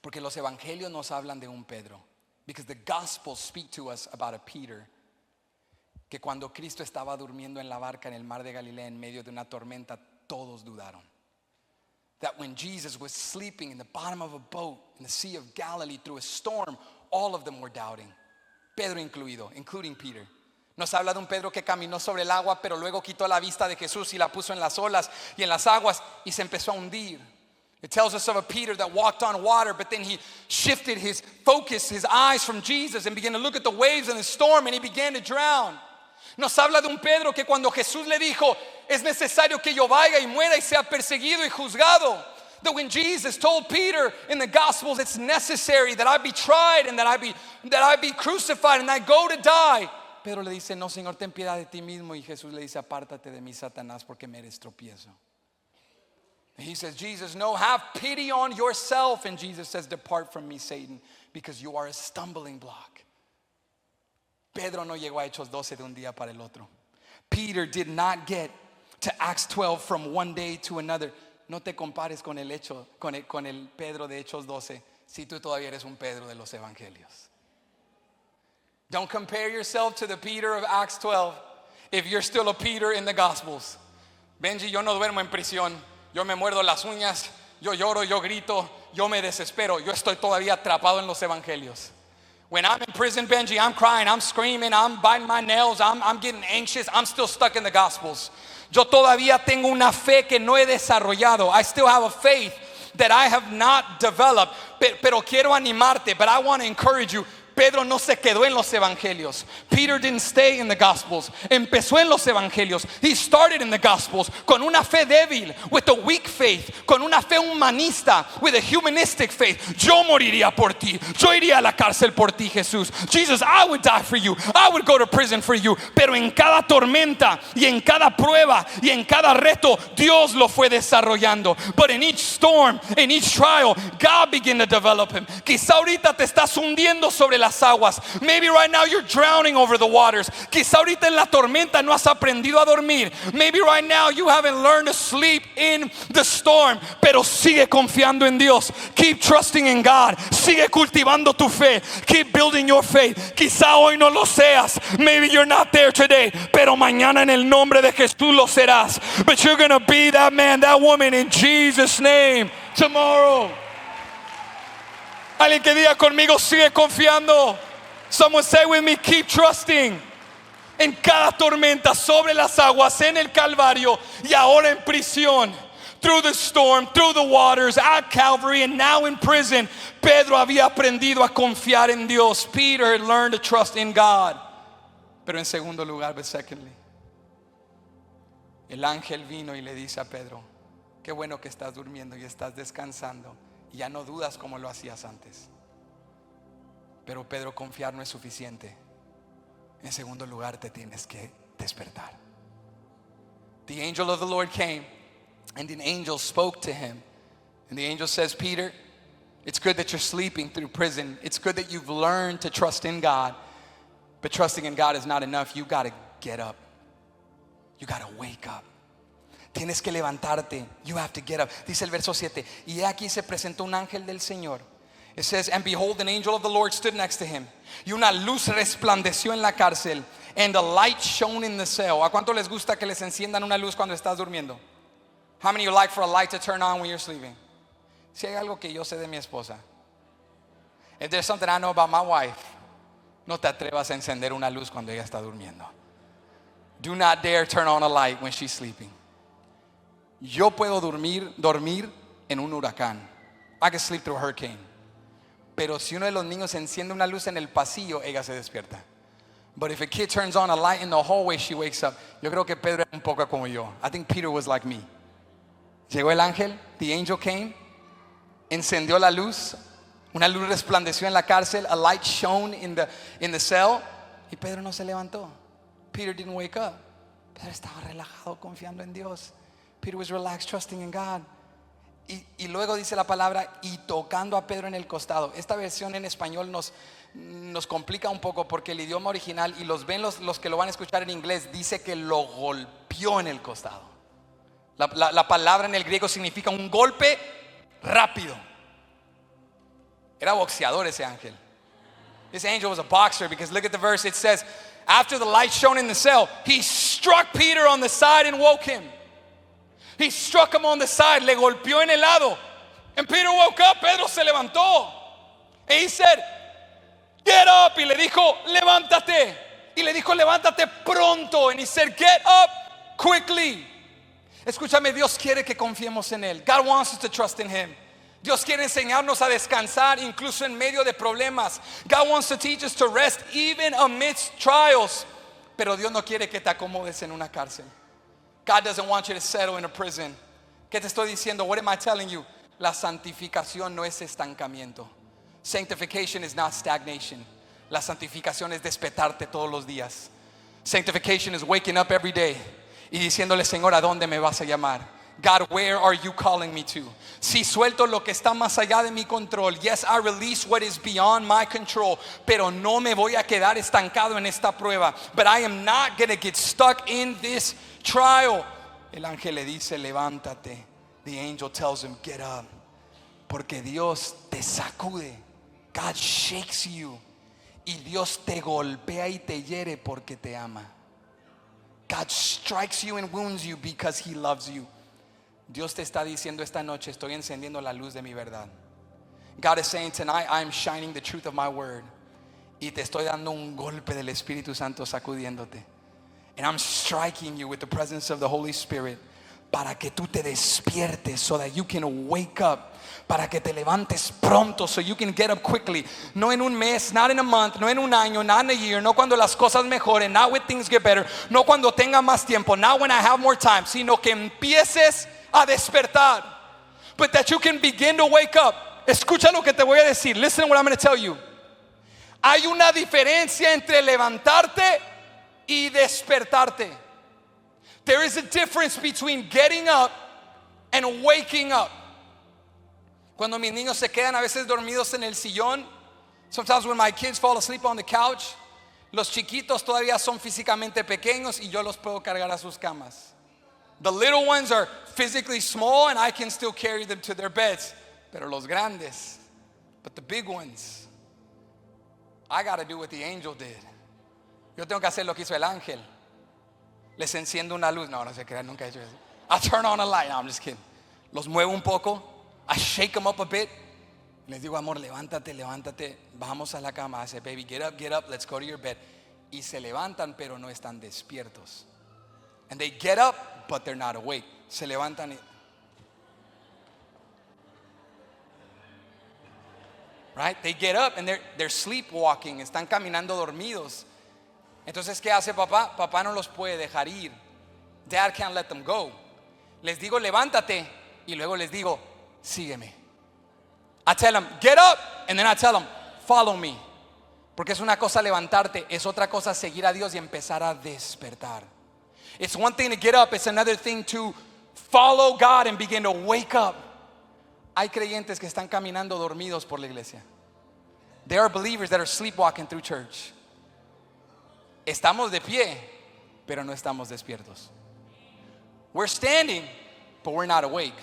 Porque los evangelios nos hablan de un Pedro. Because the gospels speak to us about a Peter. Que cuando Cristo estaba durmiendo en la barca en el mar de Galilea en medio de una tormenta, todos dudaron. That when Jesus was sleeping in the bottom of a boat in the Sea of Galilee through a storm, all of them were doubting. Pedro incluido, including Peter. Nos habla de un Pedro que caminó sobre el agua, pero luego quitó la vista de Jesús y la puso en las olas y en las aguas y se empezó a hundir. It tells us of a Peter that walked on water, but then he shifted his focus, his eyes from Jesus, and began to look at the waves and the storm, and he began to drown. Nos habla de un Pedro que cuando Jesús le dijo, es necesario que yo vaya y muera y sea perseguido y juzgado. That when Jesus told Peter in the Gospels, it's necessary that I be tried and that I be crucified and I go to die. Pedro le dice, no, Señor, ten piedad de ti mismo. Y Jesús le dice, apártate de mí, Satanás, porque me eres tropiezo. And he says, Jesus, no, have pity on yourself. And Jesus says, depart from me, Satan, because you are a stumbling block. Pedro no llegó a Hechos 12 de un día para el otro. Peter did not get to Acts 12 from one day to another. No te compares con el Pedro de Hechos 12 si tú todavía eres un Pedro de los evangelios. Don't compare yourself to the Peter of Acts 12 if you're still a Peter in the Gospels. Benji, yo no duermo en prisión. Yo me muerdo las uñas. Yo lloro, yo grito. Yo me desespero. Yo estoy todavía atrapado en los evangelios. When I'm in prison, Benji, I'm crying, I'm screaming, I'm biting my nails, I'm getting anxious. I'm still stuck in the Gospels. Yo todavía tengo una fe que no he desarrollado. I still have a faith that I have not developed. Pero quiero animarte, but I want to encourage you. Pedro no se quedó en los evangelios. Peter didn't stay in the Gospels. Empezó en los evangelios. He started in the Gospels con una fe débil, with a weak faith, con una fe humanista, with a humanistic faith. Yo moriría por ti. Yo iría a la cárcel por ti, Jesús. Jesus, I would die for you. I would go to prison for you. Pero en cada tormenta y en cada prueba y en cada reto, Dios lo fue desarrollando. But in each storm, in each trial, God began to develop him. Quizá ahorita te estás hundiendo sobre las aguas. Maybe right now you're drowning over the waters. Quizá ahorita en la tormenta no has aprendido a dormir. Maybe right now you haven't learned to sleep in the storm. Pero sigue confiando en Dios. Keep trusting in God. Sigue cultivando tu fe. Keep building your faith. Quizá hoy no lo seas. Maybe you're not there today. Pero mañana en el nombre de Jesús lo serás. But you're gonna be that man, that woman in Jesus' name tomorrow. Alguien que diga conmigo, sigue confiando. Someone say with me, keep trusting. En cada tormenta, sobre las aguas, en el Calvario y ahora en prisión. Through the storm, through the waters, at Calvary and now in prison, Pedro había aprendido a confiar en Dios. Peter had learned to trust in God. Pero en segundo lugar, but secondly, el ángel vino y le dice a Pedro, qué bueno que estás durmiendo y estás descansando. Y ya no dudas como lo hacías antes. Pero Pedro, confiar no es suficiente. En segundo lugar, te tienes que despertar. The angel of the Lord came, and the angel spoke to him. And the angel says, Peter, it's good that you're sleeping through prison. It's good that you've learned to trust in God. But trusting in God is not enough. You got to get up. You got to wake up. Tienes que levantarte. You have to get up. Dice el verso 7. Y aquí se presentó un ángel del Señor. It says, and behold, an angel of the Lord stood next to him. Y una luz resplandeció en la cárcel. And the light shone in the cell. ¿A cuánto les gusta que les enciendan una luz cuando estás durmiendo? How many of you like for a light to turn on when you're sleeping? Si hay algo que yo sé de mi esposa, if there's something I know about my wife, no te atrevas a encender una luz cuando ella está durmiendo. Do not dare turn on a light when she's sleeping. Yo puedo dormir en un huracán. I can sleep through a hurricane. Pero si uno de los niños enciende una luz en el pasillo, ella se despierta. But if a kid turns on a light in the hallway, she wakes up. Yo creo que Pedro era un poco como yo. I think Peter was like me. Llegó el ángel, the angel came, encendió la luz, una luz resplandeció en la cárcel, a light shone in the cell, y Pedro no se levantó. Peter didn't wake up. Pedro estaba relajado, confiando en Dios. Peter was relaxed, trusting in God. Y luego dice la palabra, y tocando a Pedro en el costado. Esta versión en español nos complica un poco porque el idioma original, y los ven los que lo van a escuchar en inglés, dice que lo golpeó en el costado. La palabra en el griego significa un golpe rápido. Era boxeador ese ángel. This angel was a boxer, because look at the verse. It says, after the light shone in the cell, he struck Peter on the side and woke him. He struck him on the side, le golpeó en el lado. And Peter woke up, Pedro se levantó. And he said, get up. Y le dijo, levántate. Y le dijo, levántate pronto. And he said, get up quickly. Escúchame, Dios quiere que confiemos en Él. God wants us to trust in Him. Dios quiere enseñarnos a descansar incluso en medio de problemas. God wants to teach us to rest even amidst trials. Pero Dios no quiere que te acomodes en una cárcel. God doesn't want you to settle in a prison. ¿Qué te estoy diciendo? What am I telling you? La santificación no es estancamiento. Sanctification is not stagnation. La santificación es despertarte todos los días. Sanctification is waking up every day y diciéndole, Señor, ¿a dónde me vas a llamar? God, where are you calling me to? Si suelto lo que está más allá de mi control. Yes, I release what is beyond my control. Pero no me voy a quedar estancado en esta prueba. But I am not going to get stuck in this trial. El ángel le dice, levántate. The angel tells him, get up. Porque Dios te sacude. God shakes you. Y Dios te golpea y te hiere porque te ama. God strikes you and wounds you because He loves you. Dios te está diciendo esta noche, estoy encendiendo la luz de mi verdad. God is saying tonight, I am shining the truth of my word. Y te estoy dando un golpe del Espíritu Santo sacudiéndote. And I'm striking you with the presence of the Holy Spirit para que tú te despiertes, so that you can wake up. Para que te levantes pronto, so you can get up quickly. No en un mes, not in a month, no en un año, not in a year, no cuando las cosas mejoren, not when things get better, no cuando tenga más tiempo, not when I have more time, sino que empieces a despertar. But that you can begin to wake up. Escucha lo que te voy a decir. Listen to what I'm going to tell you. Hay una diferencia entre levantarte y despertarte. There is a difference between getting up and waking up. Cuando mis niños se quedan a veces dormidos en el sillón, sometimes when my kids fall asleep on the couch, los chiquitos todavía son físicamente pequeños y yo los puedo cargar a sus camas. The little ones are physically small and I can still carry them to their beds. Pero los grandes, but the big ones, I got to do what the angel did. Yo tengo que hacer lo que hizo el ángel. Les enciendo una luz. No se crean, nunca he hecho eso. I turn on a light. No, I'm just kidding. Los muevo un poco. I shake them up a bit. Les digo, amor, levántate, levántate. Vamos a la cama. I say, baby, get up, let's go to your bed. Y se levantan, pero no están despiertos. And they get up, but they're not awake. Se levantan y... Right? They get up and they're sleepwalking. Están caminando dormidos. Entonces, ¿qué hace papá? Papá no los puede dejar ir. Dad can't let them go. Les digo, levántate. Y luego les digo, sígueme. I tell them, get up. And then I tell them, follow me. Porque es una cosa levantarte, es otra cosa seguir a Dios y empezar a despertar. It's one thing to get up, it's another thing to follow God and begin to wake up. Hay creyentes que están caminando dormidos por la iglesia. There are believers that are sleepwalking through church. Estamos de pie, pero no estamos despiertos. We're standing, but we're not awake.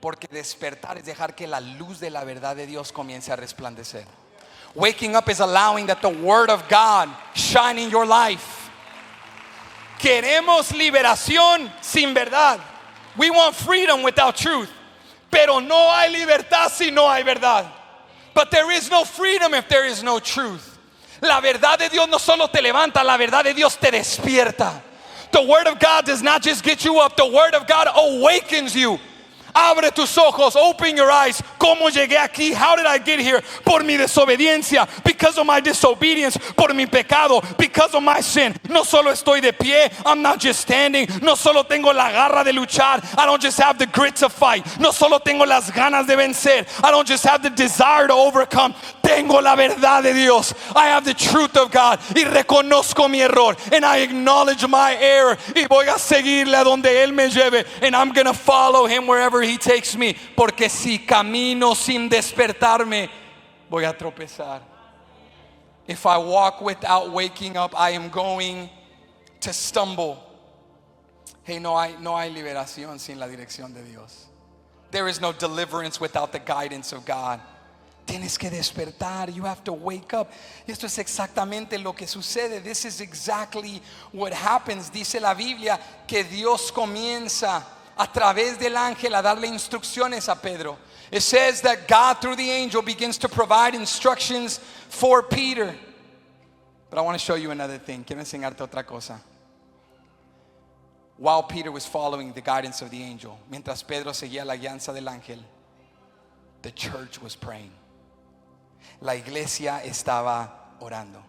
Porque despertar es dejar que la luz de la verdad de Dios comience a resplandecer. Waking up is allowing that the word of God shine in your life. Queremos liberación sin verdad. We want freedom without truth. Pero no hay libertad si no hay verdad. But there is no freedom if there is no truth. La verdad de Dios no solo te levanta, la verdad de Dios te despierta. The word of God does not just get you up, the word of God awakens you. Abre tus ojos, open your eyes. ¿Cómo llegué aquí? How did I get here? Por mi desobediencia, because of my disobedience, por mi pecado, because of my sin. No solo estoy de pie, I'm not just standing. No solo tengo la garra de luchar, I don't just have the grit to fight. No solo tengo las ganas de vencer, I don't just have the desire to overcome. Tengo la verdad de Dios. I have the truth of God. Y reconozco mi error. And I acknowledge my error. Y voy a seguirle a donde Él me lleve. And I'm going to follow Him wherever He takes me. Porque si camino sin despertarme, voy a tropezar. If I walk without waking up, I am going to stumble. Hey, no hay liberación sin la dirección de Dios. There is no deliverance without the guidance of God. Tienes que despertar. You have to wake up. Y esto es exactamente lo que sucede. This is exactly what happens. Dice la Biblia que Dios comienza a través del ángel a darle instrucciones a Pedro. It says that God through the angel begins to provide instructions for Peter. But I want to show you another thing. Quiero enseñarte otra cosa. While Peter was following the guidance of the angel, mientras Pedro seguía la guianza del ángel, the church was praying. La iglesia estaba orando.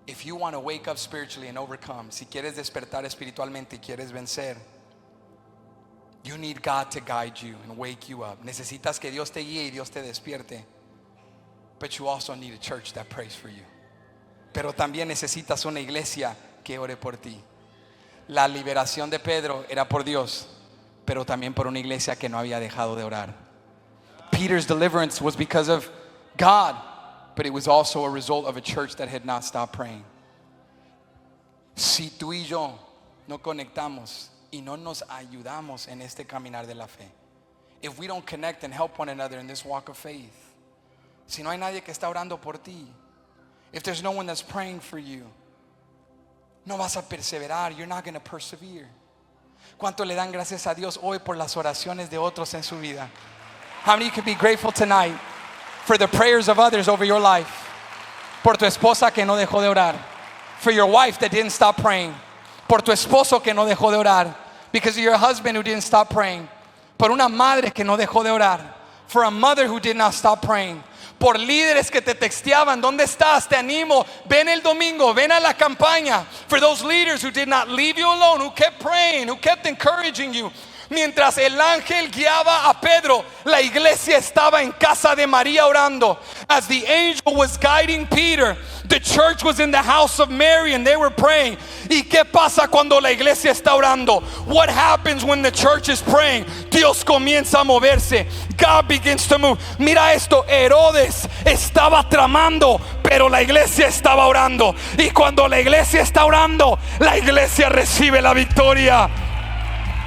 If you want to wake up spiritually and overcome, si quieres despertar espiritualmente y quieres vencer, you need God to guide you and wake you up. Necesitas que Dios te guíe y Dios te despierte. But you also need a church that prays for you. Pero también necesitas una iglesia que ore por ti. La liberación de Pedro era por Dios, pero también por una iglesia que no había dejado de orar. Peter's deliverance was because of God, but it was also a result of a church that had not stopped praying. Si tú y yo no conectamos y no nos ayudamos en este caminar de la fe, if we don't connect and help one another in this walk of faith, si no hay nadie que está orando por ti, if there's no one that's praying for you, no vas a perseverar. You're not going to persevere. ¿Cuánto le dan gracias a Dios hoy por las oraciones de otros en su vida? How many can be grateful tonight for the prayers of others over your life? Por tu esposa que no dejó de orar. For your wife that didn't stop praying. Por tu esposo que no dejó de orar. Because of your husband who didn't stop praying. Por una madre que no dejó de orar. For a mother who did not stop praying. Por líderes que te texteaban, ¿dónde estás? Te animo, ven el domingo, ven a la campaña. For those leaders who did not leave you alone, who kept praying, who kept encouraging you. Mientras el ángel guiaba a Pedro, la iglesia estaba en casa de María orando. As the angel was guiding Peter, the church was in the house of Mary and they were praying. ¿Y qué pasa cuando la iglesia está orando? What happens when the church is praying? Dios comienza a moverse. God begins to move. Mira esto, Herodes estaba tramando, pero la iglesia estaba orando. Y cuando la iglesia está orando, la iglesia recibe la victoria.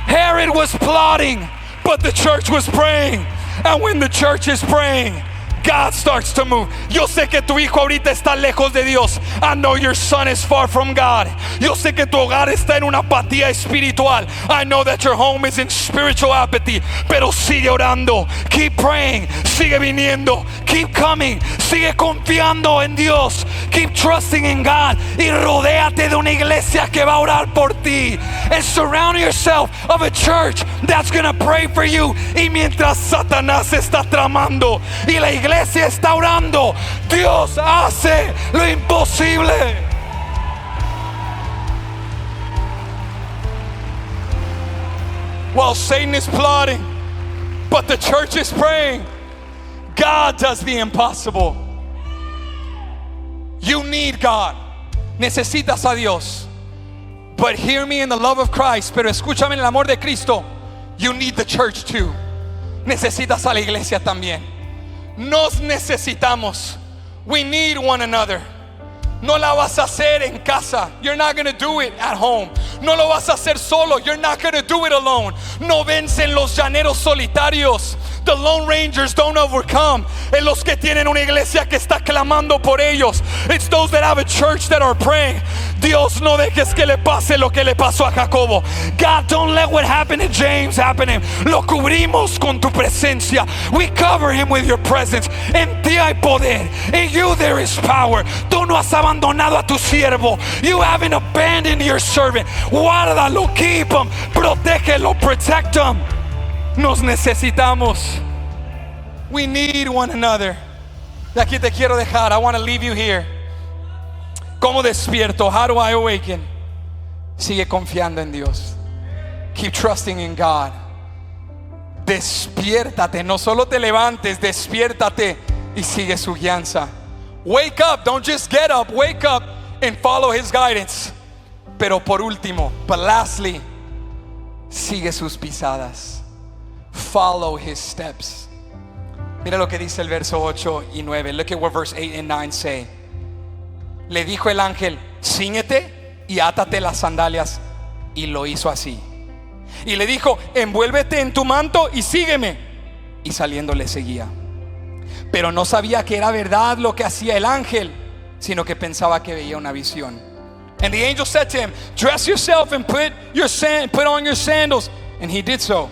Herod was plotting, but the church was praying. And when the church is praying, God starts to move. Yo sé que tu hijo ahorita está lejos de Dios. I know your son is far from God. Yo sé que tu hogar está en una apatía espiritual. I know that your home is in spiritual apathy. Pero sigue orando. Keep praying. Sigue viniendo. Keep coming. Sigue confiando en Dios. Keep trusting in God. Y rodéate de una iglesia que va a orar por ti. And surround yourself of a church that's going to pray for you. Y mientras Satanás está tramando y la iglesia está orando, Dios hace lo imposible. While Satan is plotting, but the church is praying, God does the impossible. You need God. Necesitas a Dios. But hear me in the love of Christ. Pero escúchame en el amor de Cristo. You need the church too. Necesitas a la iglesia también. Nos necesitamos. We need one another. No la vas a hacer en casa. You're not going to do it at home. No lo vas a hacer solo. You're not going to do it alone. No vencen los llaneros solitarios. The Lone Rangers don't overcome. Es los que tienen una iglesia que está clamando por ellos. It's those that have a church that are praying. Dios, no dejes que le pase lo que le pasó a Jacobo. God, don't let what happened to James happen to him. Lo cubrimos con tu presencia. We cover him with your presence. En ti hay poder. In you there is power. Tú no has abandonado a tu siervo. You haven't abandoned your servant. Guárdalo, keep him, protégelo, protect him. Nos necesitamos. We need one another. De aquí te quiero dejar. I want to leave you here. ¿Cómo despierto? How do I awaken? Sigue confiando en Dios. Keep trusting in God. Despiértate. No solo te levantes, despiértate y sigue su guianza. Wake up. Don't just get up. Wake up and follow His guidance. Pero por último, but lastly, sigue sus pisadas. Follow His steps. Mira lo que dice el verso 8 y 9. Look at what verse 8 and 9 say. Le dijo el ángel, cíñete y átate las sandalias. Y lo hizo así. Y le dijo, envuélvete en tu manto y sígueme. Y saliendo le seguía. Pero no sabía que era verdad lo que hacía el ángel, sino que pensaba que veía una visión. And the angel said to him, dress yourself and put on your sandals. And he did so.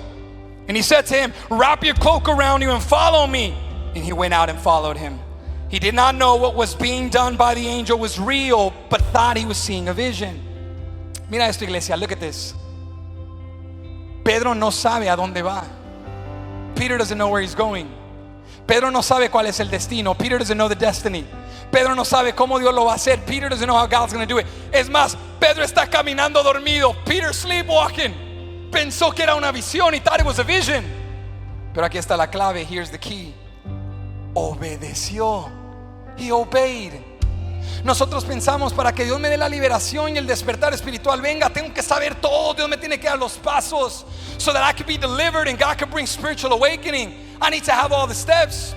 And he said to him, wrap your cloak around you and follow me. And he went out and followed him. He did not know what was being done by the angel was real, but thought he was seeing a vision. Mira esto, iglesia, look at this. Pedro no sabe a dónde va. Peter doesn't know where he's going. Pedro no sabe cuál es el destino. Peter doesn't know the destiny. Pedro no sabe cómo Dios lo va a hacer. Peter doesn't know how God's going to do it. Es más, Pedro está caminando dormido. Peter sleepwalking. Pensó que era una visión. He thought it was a vision. Pero aquí está la clave. Here's the key. Obedeció. He obeyed. Nosotros pensamos, para que Dios me dé la liberación y el despertar espiritual venga, tengo que saber todo. Dios me tiene que dar los pasos so that I can be delivered and God can bring spiritual awakening. I need to have all the steps.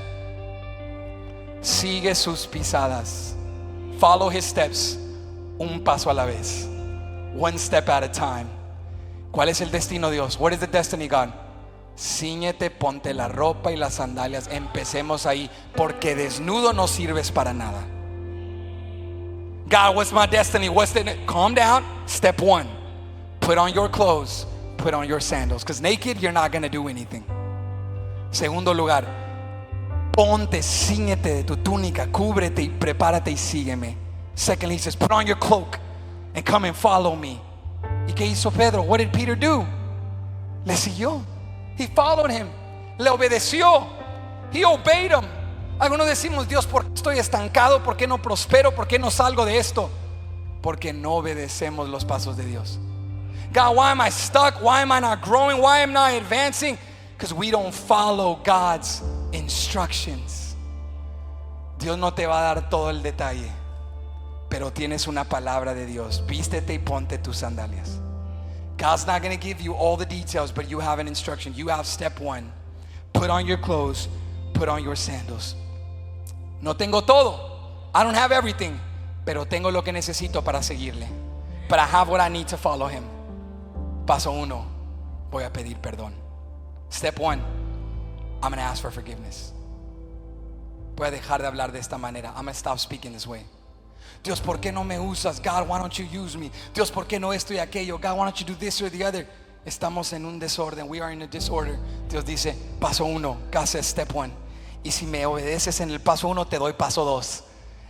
Sigue sus pisadas. Follow His steps. Un paso a la vez. One step at a time. ¿Cuál es el destino, Dios? What is the destiny, God? Cíñete, ponte la ropa y las sandalias. Empecemos ahí, porque desnudo no sirves para nada. God, what's my destiny? Calm down. Step one, put on your clothes, put on your sandals, because naked you're not going to do anything. Segundo lugar, ponte, cíñete de tu túnica, cúbrete y prepárate y sígueme. Secondly, he says, put on your cloak and come and follow me. ¿Y qué hizo Pedro? What did Peter do? Le siguió. He followed him. Le obedeció. He obeyed him. Algunos decimos, Dios, ¿por qué estoy estancado? ¿Por qué no prospero? ¿Por qué no salgo de esto? Porque no obedecemos los pasos de Dios. God, why am I stuck? Why am I not growing? Why am I not advancing? Because we don't follow God's instructions. Dios no te va a dar todo el detalle, pero tienes una palabra de Dios. Vístete y ponte tus sandalias. God's not going to give you all the details, but you have an instruction. You have step one. Put on your clothes, put on your sandals. No tengo todo. I don't have everything, pero tengo lo que necesito para seguirle. But I have what I need to follow Him. Paso uno, voy a pedir perdón. Step one, I'm going to ask for forgiveness. Voy a dejar de hablar de esta manera. I'm going to stop speaking this way. Dios, ¿por qué no me usas? God, why don't you use me? Dios, ¿por qué no esto y aquello? God, why don't you do this or the other? Estamos en un desorden. We are in a disorder. Dios dice, paso uno. God says step one. Y si me obedeces en el paso uno, te doy paso dos.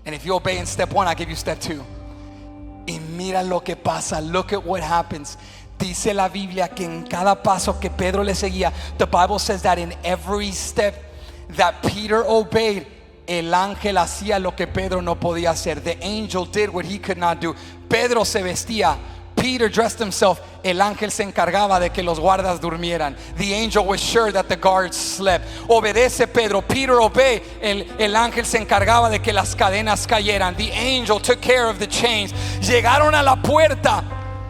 And if you obey in step one, I give you step two. Y mira lo que pasa. Look at what happens. Dice la Biblia que en cada paso que Pedro le seguía, the Bible says that in every step that Peter obeyed, el ángel hacía lo que Pedro no podía hacer. The angel did what he could not do. Pedro se vestía. Peter dressed himself. El ángel se encargaba de que los guardas durmieran. The angel was sure that the guards slept. Obedece Pedro. Peter obeyed. El ángel se encargaba de que las cadenas cayeran. The angel took care of the chains. Llegaron a la puerta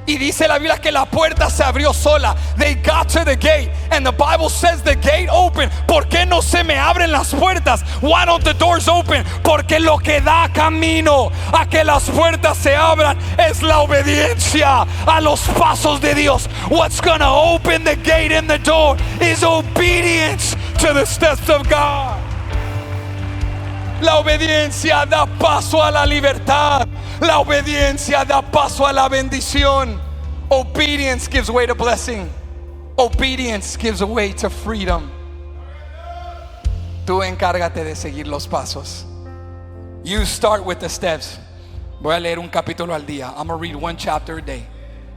Y dice la Biblia que la puerta se abrió sola. They got to the gate and the Bible says the gate opened. ¿Por qué no se me abren las puertas? Why don't the doors open? Porque lo que da camino a que las puertas se abran es la obediencia a los pasos de Dios. What's gonna open the gate and the door is obedience to the steps of God. La obediencia da paso a la libertad. La obediencia da paso a la bendición. Obedience gives way to blessing. Obedience gives way to freedom. Tú encárgate de seguir los pasos. You start with the steps. Voy a leer un capítulo al día. I'm going to read one chapter a day.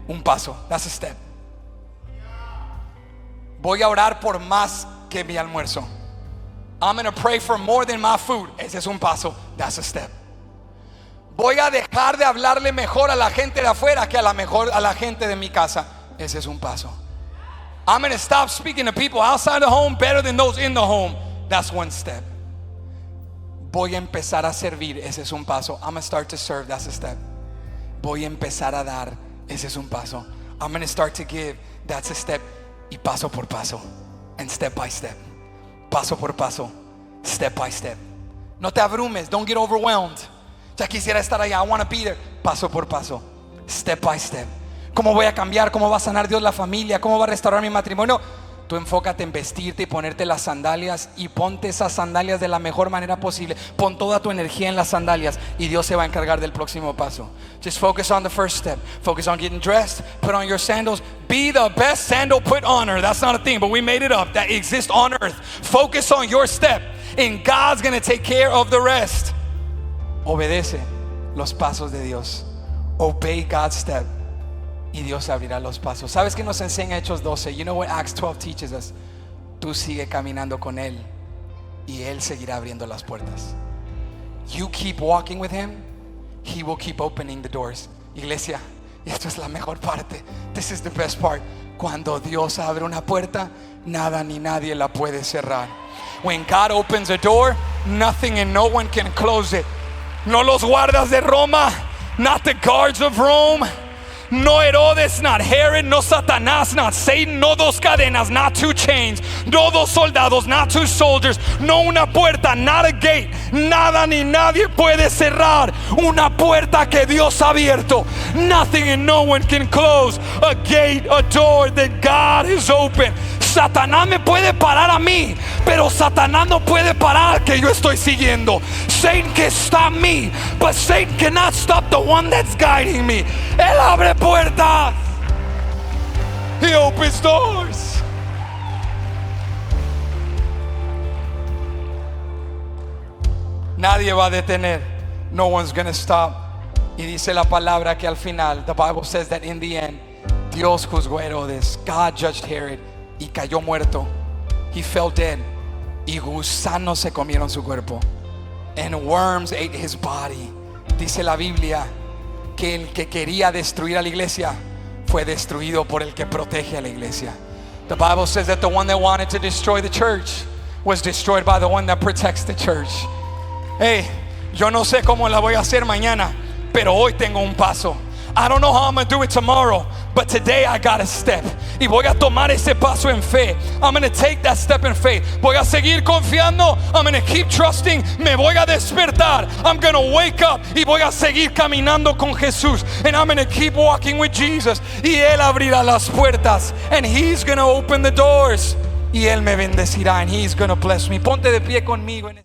Un paso. That's a step. Voy a orar por más que mi almuerzo. I'm going to pray for more than my food. Ese es un paso. That's a step. Voy a dejar de hablarle mejor a la gente de afuera que a la gente de mi casa. Ese es un paso. I'm going to stop speaking to people outside the home better than those in the home. That's one step. Voy a empezar a servir. Ese es un paso. I'm going to start to serve. That's a step. Voy a empezar a dar. Ese es un paso. I'm going to start to give. That's a step. Y paso por paso. And step by step. Paso por paso. Step by step. No te abrumes. Don't get overwhelmed. Ya quisiera estar allá. I want to be there. Paso por paso. Step by step. ¿Cómo voy a cambiar? ¿Cómo va a sanar Dios la familia? ¿Cómo va a restaurar mi matrimonio? Tú enfócate en vestirte y ponerte las sandalias. Y ponte esas sandalias de la mejor manera posible. Pon toda tu energía en las sandalias. Y Dios se va a encargar del próximo paso. Just focus on the first step. Focus on getting dressed. Put on your sandals. Be the best sandal put on earth. That's not a thing, but we made it up. That exists on earth. Focus on your step. And God's going to take care of the rest. Obedece los pasos de Dios. Obey God's step. Y Dios abrirá los pasos. ¿Sabes qué nos enseña Hechos 12? You know what Acts 12 teaches us? Tú sigue caminando con Él y Él seguirá abriendo las puertas. You keep walking with Him, He will keep opening the doors. Iglesia, y esto es la mejor parte. This is the best part. Cuando Dios abre una puerta, nada ni nadie la puede cerrar. When God opens a door, nothing and no one can close it. No los guardas de Roma, not the guards of Rome. No Herodes, not Herod, no Satanás, not Satan, no dos cadenas, not two chains, no dos soldados, not two soldiers, no una puerta, not a gate, nada ni nadie puede cerrar una puerta que Dios ha abierto. Nothing and no one can close a gate, a door that God has opened. Satanás me puede parar a mí, pero Satanás no puede parar al que yo estoy siguiendo. Satan can stop me, but Satan cannot stop the one that's guiding me. Él abre puertas. He opens doors. Nadie va a detener. No one's gonna stop. Y dice la palabra que al final, the Bible says that in the end, Dios juzgó a Herodes. God judged Herod. Y cayó muerto. He fell dead. Y gusanos se comieron su cuerpo. And worms ate his body. Dice la Biblia que el que quería destruir a la iglesia fue destruido por el que protege a la iglesia. The Bible says that the one that wanted to destroy the church was destroyed by the one that protects the church. Hey, yo no sé cómo la voy a hacer mañana, pero hoy tengo un paso. I don't know how I'm going to do it tomorrow, but today I got a step. Y voy a tomar ese paso en fe. I'm going to take that step in faith. Voy a seguir confiando. I'm going to keep trusting. Me voy a despertar. I'm going to wake up. Y voy a seguir caminando con Jesús. And I'm going to keep walking with Jesus. Y Él abrirá las puertas. And He's going to open the doors. Y Él me bendecirá. And He's going to bless me. Ponte de pie conmigo.